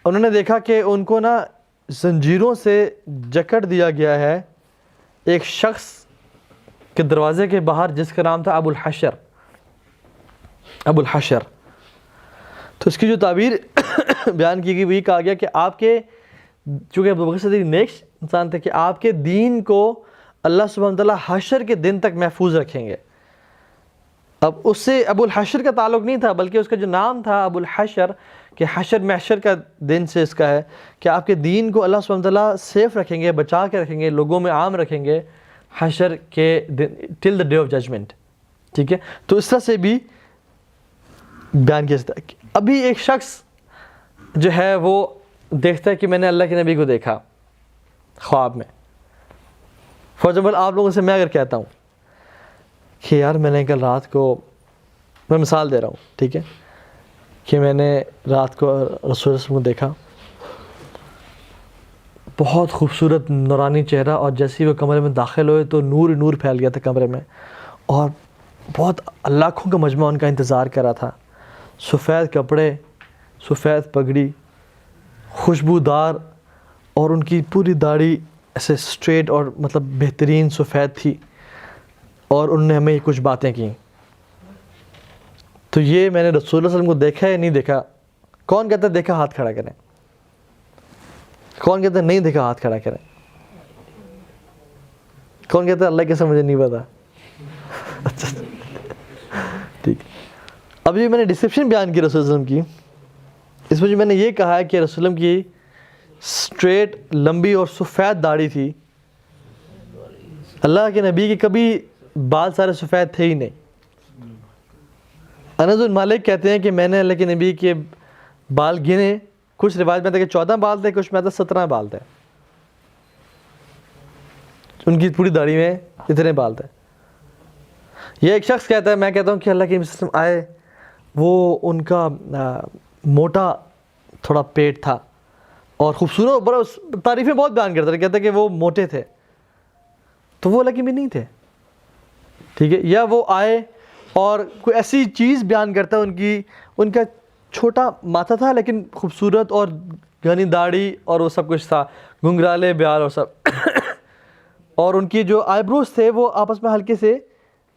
انہوں نے دیکھا کہ ان کو نا زنجیروں سے جکڑ دیا گیا ہے ایک شخص کے دروازے کے باہر جس کا نام تھا ابو الحشر. تو اس کی جو تعبیر بیان کی گئی وہی کہا گیا کہ آپ کے, چونکہ ابوبکر صدیق نیک انسان تھے, کہ آپ کے دین کو اللہ سبحانہ وتعالیٰ حشر کے دن تک محفوظ رکھیں گے. اب اس سے ابو الحشر کا تعلق نہیں تھا, بلکہ اس کا جو نام تھا ابو الحشر, کہ حشر محشر کا دن سے اس کا ہے کہ آپ کے دین کو اللہ سبحانہ وتعالیٰ سیف رکھیں گے, بچا کے رکھیں گے, لوگوں میں عام رکھیں گے حشر کے دن ٹل دا ڈے آف ججمنٹ, ٹھیک ہے. تو اس طرح سے بھی بیان کیا جاتا ہے. ابھی ایک شخص جو ہے وہ دیکھتا ہے کہ میں نے اللہ کے نبی کو دیکھا خواب میں. فار ایگزامپل آپ لوگوں سے میں اگر کہتا ہوں کہ یار میں نے کل رات کو, میں مثال دے رہا ہوں, ٹھیک ہے, کہ میں نے رات کو رسول اللہ کو دیکھا, بہت خوبصورت نورانی چہرہ, اور جیسے ہی وہ کمرے میں داخل ہوئے تو نور پھیل گیا تھا کمرے میں, اور بہت لاکھوں کا مجمع ان کا انتظار کر رہا تھا. سفید کپڑے, سفید پگڑی, خوشبودار, اور ان کی پوری داڑھی ایسے اسٹریٹ اور مطلب بہترین سفید تھی, اور انہوں نے ہمیں کچھ باتیں کی. تو یہ میں نے رسول اللہ صلی اللہ علیہ وسلم کو دیکھا یا نہیں دیکھا؟ کون کہتا ہے دیکھا ہاتھ کھڑا کریں, کون کہتا ہے نہیں دیکھا ہاتھ کھڑا کریں, کون کہتا ہے اللہ کیسے مجھے نہیں پتا. اچھا ٹھیک. ابھی میں نے ڈسکرپشن بیان کی رسول وسلم کی, اس میں جو میں نے یہ کہا ہے کہ رسول وسلم کی اسٹریٹ لمبی اور سفید داڑھی تھی. اللہ کے نبی کی کبھی بال سارے سفید تھے ہی نہیں. انس بن مالک کہتے ہیں کہ میں نے اللہ کے نبی کے بال گنے, کچھ روایت میں تھا کہ 14 بال تھے, کچھ میں تھا 17 بال تھے, ان کی پوری داڑھی میں اتنے بال تھے. یہ ایک شخص کہتا ہے, میں کہتا ہوں کہ اللہ کے نبی آئے, وہ ان کا موٹا تھوڑا پیٹ تھا اور خوبصورت, بڑا تعریفیں بہت بیان کرتا ہے, کہتا ہے کہ وہ موٹے تھے, تو وہ اللہ کے نبی نہیں تھے, ٹھیک ہے. یا وہ آئے اور کوئی ایسی چیز بیان کرتا ہے, ان کا چھوٹا ماتھا تھا لیکن خوبصورت اور گھنی داڑھی اور وہ سب کچھ تھا, گھنگرالے بیال اور سب, اور ان کی جو آئی بروز تھے وہ آپس میں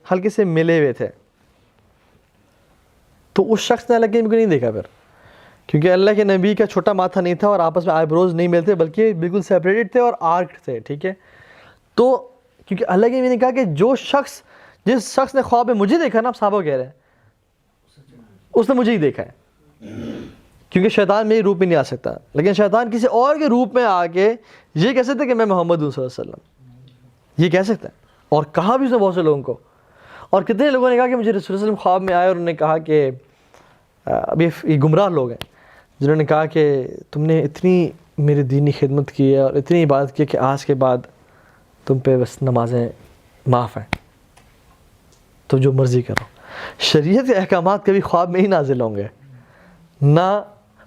ہلکے سے ملے ہوئے تھے. تو اس شخص نے اللہ کے نبی کو نہیں دیکھا پھر, کیونکہ اللہ کے نبی کا چھوٹا ماتھا نہیں تھا اور آپس میں آئی بروز نہیں ملتے, بلکہ بالکل سیپریٹڈ تھے اور آرکڈ تھے, ٹھیک ہے. تو کیونکہ اللہ کے نبی نے کہا کہ جس شخص نے خواب میں مجھے دیکھا نا, آپ صحابہ کہہ رہے ہیں, اس نے مجھے ہی دیکھا ہے, کیونکہ شیطان میری روپ میں نہیں آ سکتا, لیکن شیطان کسی اور کے روپ میں آ کے یہ کہہ سکتا ہے کہ میں محمد ہوں صلی اللہ علیہ وسلم, یہ کہہ سکتا ہے. اور کہا بھی اس نے بہت سے لوگوں کو, اور کتنے لوگوں نے کہا کہ مجھے رسول اللہ علیہ وسلم خواب میں آئے اور انہوں نے کہا کہ ابھی یہ گمراہ لوگ ہیں جنہوں نے کہا کہ تم نے اتنی میری دینی خدمت کی ہے اور اتنی عبادت کی کہ آج کے بعد تم پہ بس نمازیں معاف ہیں, تو جو مرضی کرو. شریعت کے احکامات کبھی خواب میں ہی نازل ہوں گے نہ,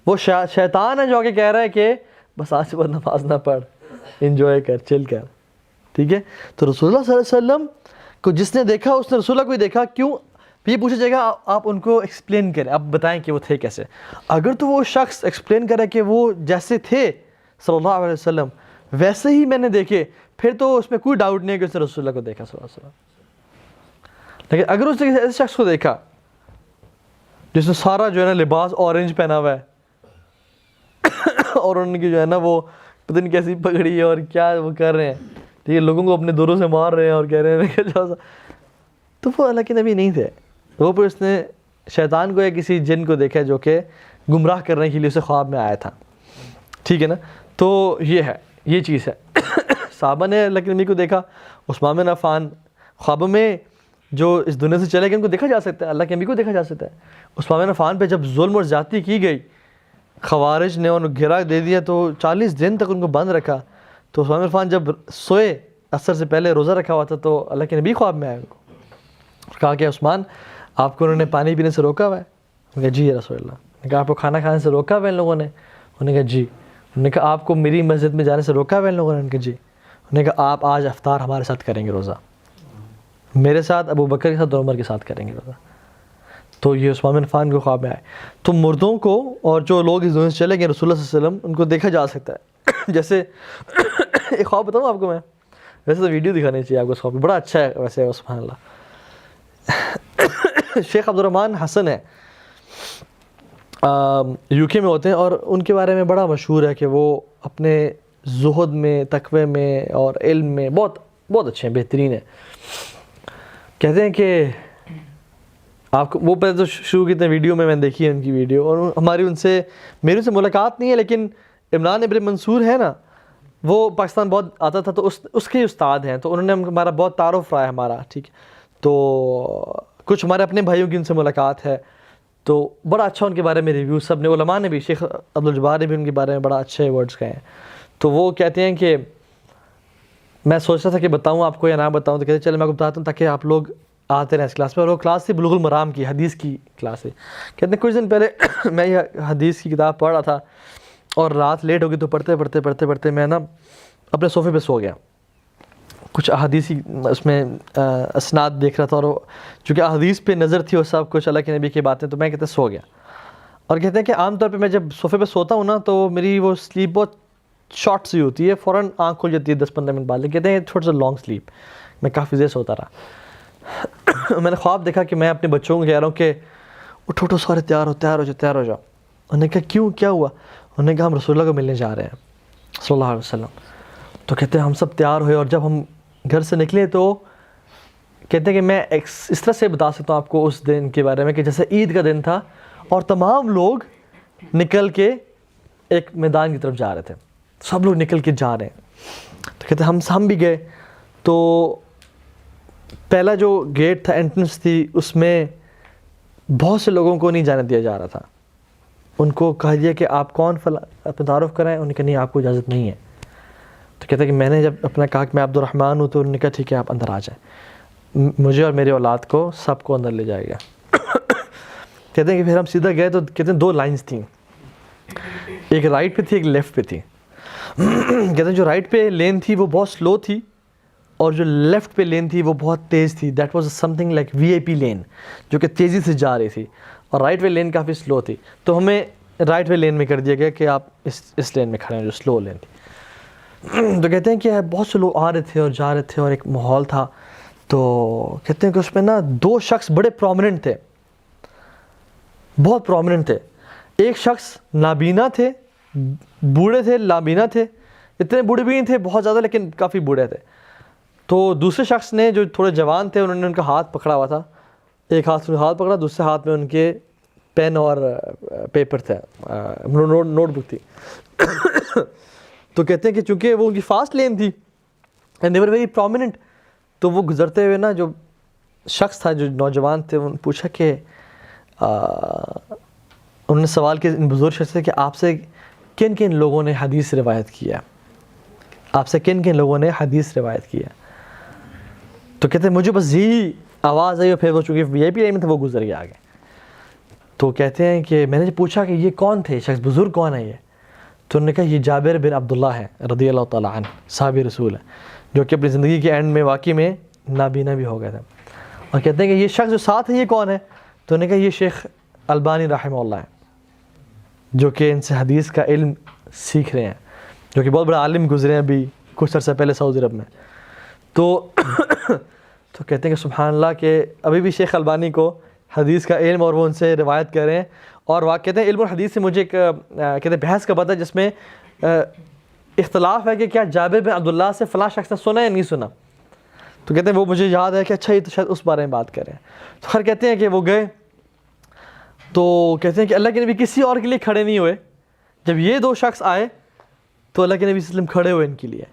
وہ شیطان ہے جو آگے کہہ رہا ہے کہ بس آج کے بعد نماز نہ پڑھ, انجوائے کر, چل کر, ٹھیک ہے. تو رسول اللہ صلی اللہ علیہ وسلم کو جس نے دیکھا اس نے رسول اللہ کو ہی دیکھا. کیوں یہ پوچھا جائے گا, آپ ان کو ایکسپلین کریں, آپ بتائیں کہ وہ تھے کیسے. اگر تو وہ شخص ایکسپلین کرے کہ وہ جیسے تھے صلی اللہ علیہ وسلم ویسے ہی میں نے دیکھے, پھر تو اس میں کوئی ڈاؤٹ نہیں ہے کہ اس نے رسول اللہ کو دیکھا صلی اللہ علیہ وسلم. لیکن اگر اس نے کسی ایسے شخص کو دیکھا جس نے سارا جو ہے نا لباس اورنج پہنا ہوا ہے اور ان کی جو ہے نا وہ پتہ نہیں کیسی پگڑی ہے اور کیا وہ کر رہے ہیں, ٹھیک ہے, لوگوں کو اپنے دوروں سے مار رہے ہیں اور کہہ رہے ہیں کہ تو وہ اللہ کے نبی نہیں تھے. وہ پھر اس نے شیطان کو یا کسی جن کو دیکھا جو کہ گمراہ کرنے کے لیے اسے خواب میں آیا تھا, ٹھیک ہے نا. تو یہ ہے, یہ چیز ہے. صحابہ نے اللہ کے نبی کو دیکھا. عثمان بن عفان خوابوں میں جو اس دنیا سے چلے گئے ان کو دیکھا جا سکتا ہے, اللہ کے نبی کو دیکھا جا سکتا ہے. عثمان بن عفان پہ جب ظلم اور زیادتی کی گئی, خوارج نے ان کو گھیرا دے دیا تو 40 دن تک ان کو بند رکھا. تو عثمان بن عفان جب سوئے عصر سے پہلے روزہ رکھا ہوا تھا, تو اللہ کے نبی خواب میں آئے ان کو, کہا کہ عثمان آپ کو انہوں نے پانی پینے سے روکا ہوا ہے؟ انہوں نے کہا جی یا رسول اللہ. نے کہا آپ کو کھانا کھانے سے روکا ہوا ہے ان لوگوں نے؟ انہوں نے کہا جی. انہوں نے کہا آپ کو میری مسجد میں جانے سے روکا ہوا ہے ان لوگوں نے؟ انہوں نے کہا جی. انہوں نے کہا آپ آج افطار ہمارے ساتھ کریں گے روزہ, میرے ساتھ, ابو بکر کے ساتھ اور عمر کے ساتھ کریں گے روزہ. تو یہ عثمان بن عفان کو خواب میں آئے. تو مردوں کو اور جو لوگ اس دنیا سے چلے گئے رسول اللہ صلی اللہ علیہ وسلم ان کو دیکھا جا سکتا ہے. جیسے ایک خواب بتاؤں آپ کو میں, ویسے تو ویڈیو دکھانی چاہیے آپ کو اس خواب, بڑا اچھا ہے ویسے, سبحان اللہ. شیخ عبد الرحمن حسن ہے, یو کے میں ہوتے ہیں, اور ان کے بارے میں بڑا مشہور ہے کہ وہ اپنے زہد میں, تقوی میں اور علم میں بہت بہت اچھے ہیں, بہترین ہیں. کہتے ہیں کہ آپ کو وہ پہلے تو شروع کی ویڈیو میں نے دیکھی ہے ان کی ویڈیو, اور ہماری میری ان سے ملاقات نہیں ہے, لیکن عمران ابن منصور ہے نا, وہ پاکستان بہت آتا تھا, تو اس کے استاد ہیں, تو انہوں نے ہمارا بہت تعارف رہا ہے ہمارا, ٹھیک ہے. تو کچھ ہمارے اپنے بھائیوں کی ان سے ملاقات ہے, تو بڑا اچھا ان کے بارے میں ریویو سب نے, علماء نے بھی, شیخ عبدالجبار نے بھی ان کے بارے میں بڑا اچھے ورڈز کہے ہیں. تو وہ کہتے ہیں کہ میں سوچ رہا تھا کہ بتاؤں آپ کو یا نہ بتاؤں, تو کہتے ہیں چلے میں آپ کو بتاتا ہوں تاکہ آپ لوگ آتے رہیں اس کلاس میں. اور وہ کلاس تھی بلوغ المرام کی, حدیث کی کلاس ہے. کہتے ہیں کچھ دن پہلے میں یہ حدیث کی کتاب پڑھ رہا تھا اور رات لیٹ ہو گئی, تو پڑھتے میں نا اپنے صوفے پہ سو گیا. کچھ احادیثی اس میں اسناد دیکھ رہا تھا, اور چونکہ احادیث پہ نظر تھی اور سب کچھ اللہ کے نبی کی باتیں, تو میں کہتے ہیں سو گیا. اور کہتے ہیں کہ عام طور پہ میں جب صوفے پہ سوتا ہوں نا تو میری وہ سلیپ بہت شارٹ سی ہوتی ہے, فوراً آنکھ کھل جاتی ہے 10-15 منٹ بعد. لیکن کہتے ہیں تھوڑا سا لانگ سلیپ, میں کافی دیر سوتا رہا. میں نے خواب دیکھا کہ میں اپنے بچوں کو کہہ رہا ہوں کہ اٹھو سارے تیار ہو جاؤ. انہوں نے کہا کیوں, کیا ہوا؟ انہوں نے کہا ہم رسول اللہ کو ملنے جا رہے ہیں صلی اللہ علیہ وسلم. تو کہتے ہیں ہم سب تیار ہوئے, اور جب ہم گھر سے نکلے تو کہتے ہیں کہ میں اس طرح سے بتا سکتا ہوں آپ کو اس دن کے بارے میں کہ جیسے عید کا دن تھا اور تمام لوگ نکل کے ایک میدان کی طرف جا رہے تھے, سب لوگ نکل کے جا رہے ہیں. تو کہتے ہیں ہم بھی گئے. تو پہلا جو گیٹ تھا, انٹرنس تھی, اس میں بہت سے لوگوں کو نہیں جانے دیا جا رہا تھا. ان کو کہا دیا کہ آپ کون اپنا تعارف کرائیں. انہوں نے کہا نہیں, آپ کو اجازت نہیں ہے. تو کہتے ہیں کہ میں نے جب اپنا کہا کہ میں عبد الرحمن ہوں, تو انہوں نے کہا ٹھیک ہے آپ اندر آ جائیں, مجھے اور میری اولاد کو سب کو اندر لے جائے گا. کہتے ہیں کہ پھر ہم سیدھا گئے, تو کہتے ہیں 2 لائنز تھیں, ایک رائٹ پہ تھی ایک لیفٹ پہ تھی. کہتے ہیں جو رائٹ پہ لین تھی وہ بہت سلو تھی, اور جو لیفٹ پہ لین تھی وہ بہت تیز تھی. That was some thing like VIP لین, جو کہ تیزی سے جا رہی تھی, اور رائٹ وے لین کافی سلو تھی. تو ہمیں رائٹ وے لین میں کر دیا گیا کہ آپ اس لین میں کھڑے ہیں جو سلو لین تھی. تو کہتے ہیں کہ بہت سے لوگ آ رہے تھے اور جا رہے تھے, اور ایک ماحول تھا. تو کہتے ہیں کہ اس میں نا 2 شخص بڑے پرومیننٹ تھے, بہت پرومیننٹ تھے. ایک شخص نابینا تھے, بوڑھے تھے, نابینا تھے, اتنے بوڑھے بھی نہیں تھے بہت زیادہ, لیکن کافی بوڑھے تھے. تو دوسرے شخص نے جو تھوڑے جوان تھے, انہوں نے ان کا ہاتھ پکڑا ہوا تھا. ایک ہاتھ میں ہاتھ پکڑا, دوسرے ہاتھ میں ان کے پین اور پیپر تھا, نوٹ بک تھی. تو کہتے ہیں کہ چونکہ وہ ان کی فاسٹ لین تھی and they were very prominent, تو وہ گزرتے ہوئے نا جو شخص تھا, جو نوجوان تھے, انہوں نے پوچھا کہ انہوں نے سوال کیا ان بزرگ شخص سے کہ آپ سے کن کن لوگوں نے حدیث روایت کیا, آپ سے کن کن لوگوں نے حدیث روایت کیا. تو کہتے ہیں مجھے بس یہی آواز آئی, اور پھر وہ چونکہ VIP لائن میں تھا وہ گزر گیا آگے. تو کہتے ہیں کہ میں نے پوچھا کہ یہ کون تھے شخص, بزرگ کون ہے یہ؟ تو انہوں نے کہا یہ جابر بن عبداللہ ہیں رضی اللہ تعالیٰ عنہ, صحابی رسول ہیں, جو کہ اپنی زندگی کے اینڈ میں واقعی میں نابینا بھی ہو گئے تھے. اور کہتے ہیں کہ یہ شخص جو ساتھ ہے یہ کون ہے؟ تو انہوں نے کہا یہ شیخ البانی رحمہ اللہ ہیں, جو کہ ان سے حدیث کا علم سیکھ رہے ہیں, جو کہ بہت بڑا عالم گزرے ہیں ابھی کچھ عرصہ پہلے سعودی عرب میں. تو کہتے ہیں کہ سبحان اللہ کہ ابھی بھی شیخ البانی کو حدیث کا علم, اور وہ ان سے روایت کر رہے ہیں. اور کہتے ہیں علم اور حدیث سے مجھے ایک کہتے ہیں بحث کا پتہ, جس میں اختلاف ہے کہ کیا جابر بن عبداللہ سے فلاں شخص نے سنا یا نہیں سنا. تو کہتے ہیں وہ مجھے یاد ہے کہ اچھا یہ تو شاید اس بارے میں بات کر رہے ہیں. تو خیر کہتے ہیں کہ وہ گئے, تو کہتے ہیں کہ اللہ کے نبی کسی اور کے لیے کھڑے نہیں ہوئے. جب یہ 2 شخص آئے تو اللہ کے نبی صلی اللہ علیہ وسلم کھڑے ہوئے ان کے لیے,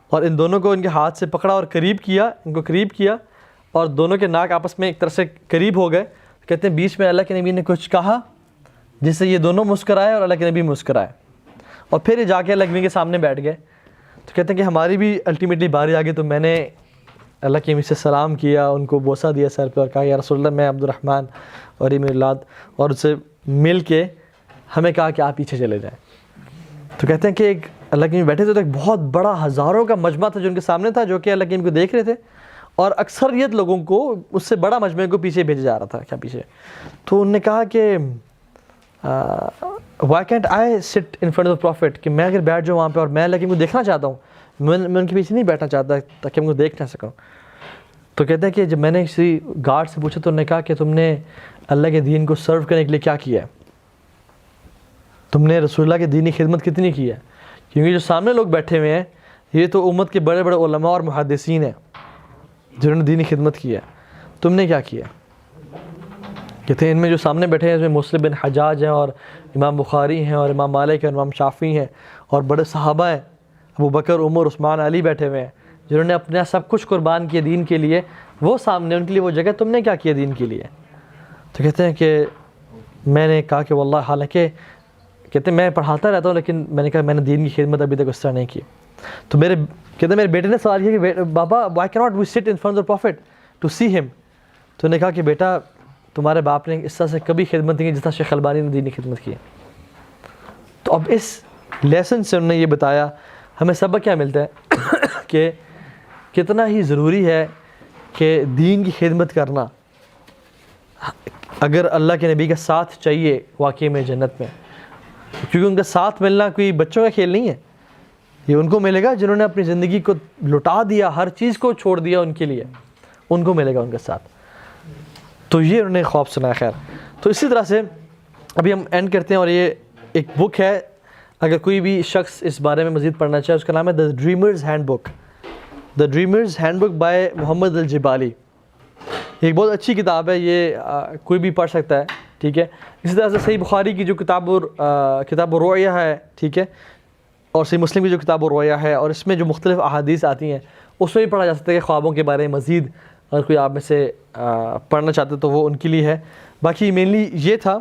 اور ان دونوں کو ان کے ہاتھ سے پکڑا اور قریب کیا, ان کو قریب کیا, اور دونوں کے ناک آپس میں ایک طرح سے قریب ہو گئے. کہتے ہیں بیچ میں اللہ کے نبی نے کچھ کہا جس سے یہ دونوں مسکرائے اور اللہ کے نبی مسکرائے, اور پھر یہ جا کے اللہ کے نبی کے سامنے بیٹھ گئے. تو کہتے ہیں کہ ہماری بھی الٹیمیٹلی باری آ گئی, تو میں نے اللہ کے نبی سے سلام کیا, ان کو بوسہ دیا سر پہ, اور کہا یا رسول اللہ میں عبد الرحمن اور یہ میری اولاد, اور ان سے مل کے ہمیں کہا کہ آپ پیچھے چلے جائیں. تو کہتے ہیں کہ ایک اللہ کے نبی بیٹھے تھے, تو ایک بہت بڑا ہزاروں کا مجمع تھا جو ان کے سامنے تھا, جو کہ اللہ کے نبی کو دیکھ رہے تھے, اور اکثریت لوگوں کو اس سے بڑا مجمع کو پیچھے بھیجا جا رہا تھا, کیا پیچھے. تو انہوں نے کہا کہ وائی کینٹ آئی سٹ ان فرنٹ آف پروفٹ, کہ میں اگر بیٹھ جاؤں وہاں پہ, اور میں اللہ کے نبی کو دیکھنا چاہتا ہوں, میں ان کے پیچھے نہیں بیٹھنا چاہتا تاکہ ان کو دیکھ نہ سکوں. تو کہتے ہیں کہ جب میں نے کسی گارڈ سے پوچھا تو انہوں نے کہا کہ تم نے اللہ کے دین کو سرو کرنے کے لیے کیا کیا ہے, تم نے رسول اللہ کے دینی خدمت کتنی کی ہے, کیونکہ جو سامنے لوگ بیٹھے ہوئے ہیں یہ تو امت کے بڑے بڑے علماء اور محدثین ہیں جنہوں نے دینی خدمت کی ہے, تم نے کیا کیا. کہتے ہیں ان میں جو سامنے بیٹھے ہیں اس میں مسلم بن حجاج ہیں, اور امام بخاری ہیں, اور امام مالک ہیں, اور امام شافعی ہیں, اور بڑے صحابہ ہیں, ابو بکر, عمر, عثمان, علی بیٹھے ہوئے ہیں, جنہوں نے اپنا سب کچھ قربان کیا دین کے لیے. وہ سامنے ان کے لیے وہ جگہ, تم نے کیا کیا دین کے لیے. تو کہتے ہیں کہ میں نے کہا کہ واللہ, حالانکہ کہتے ہیں میں پڑھاتا رہتا ہوں, لیکن میں نے کہا میں نے دین کی خدمت ابھی تک اس طرح نہیں کی. تو کہتے ہیں میرے بیٹے نے سوال کیا کہ بابا وائی کی not we sit in front of prophet to see ہم. تو نے کہا کہ بیٹا تمہارے باپ نے اس طرح سے کبھی خدمت نہیں کی جس طرح شیخ البانی نے دینی خدمت کی. تو اب اس لیسن سے انہوں نے یہ بتایا ہمیں سبق کیا ملتا ہے کہ کتنا ہی ضروری ہے کہ دین کی خدمت کرنا. اگر اللہ کے نبی کا ساتھ چاہیے واقعی میں جنت میں, کیونکہ ان کا ساتھ ملنا کوئی بچوں کا کھیل نہیں ہے, یہ ان کو ملے گا جنہوں نے اپنی زندگی کو لٹا دیا, ہر چیز کو چھوڑ دیا ان کے لیے, ان کو ملے گا ان کا ساتھ. تو یہ انہوں نے خواب سنا ہے. خیر, تو اسی طرح سے ابھی ہم اینڈ کرتے ہیں, اور یہ ایک بک ہے, اگر کوئی بھی شخص اس بارے میں مزید پڑھنا چاہے, اس کا نام ہے the dreamers handbook, the dreamers handbook by Muhammad Al-Jabali. ایک بہت اچھی کتاب ہے یہ، کوئی بھی پڑھ سکتا ہے، ٹھیک ہے. اسی طرح سے صحیح بخاری کی جو کتاب الرؤیا ہے، ٹھیک ہے، اور صحیح مسلم کی جو کتاب الرؤیا ہے، اور اس میں جو مختلف احادیث آتی ہیں اس میں بھی پڑھا جا سکتا ہے کہ خوابوں کے بارے میں مزید اگر کوئی آپ میں سے پڑھنا چاہتے تو وہ ان کے لیے ہے. باقی مینلی یہ تھا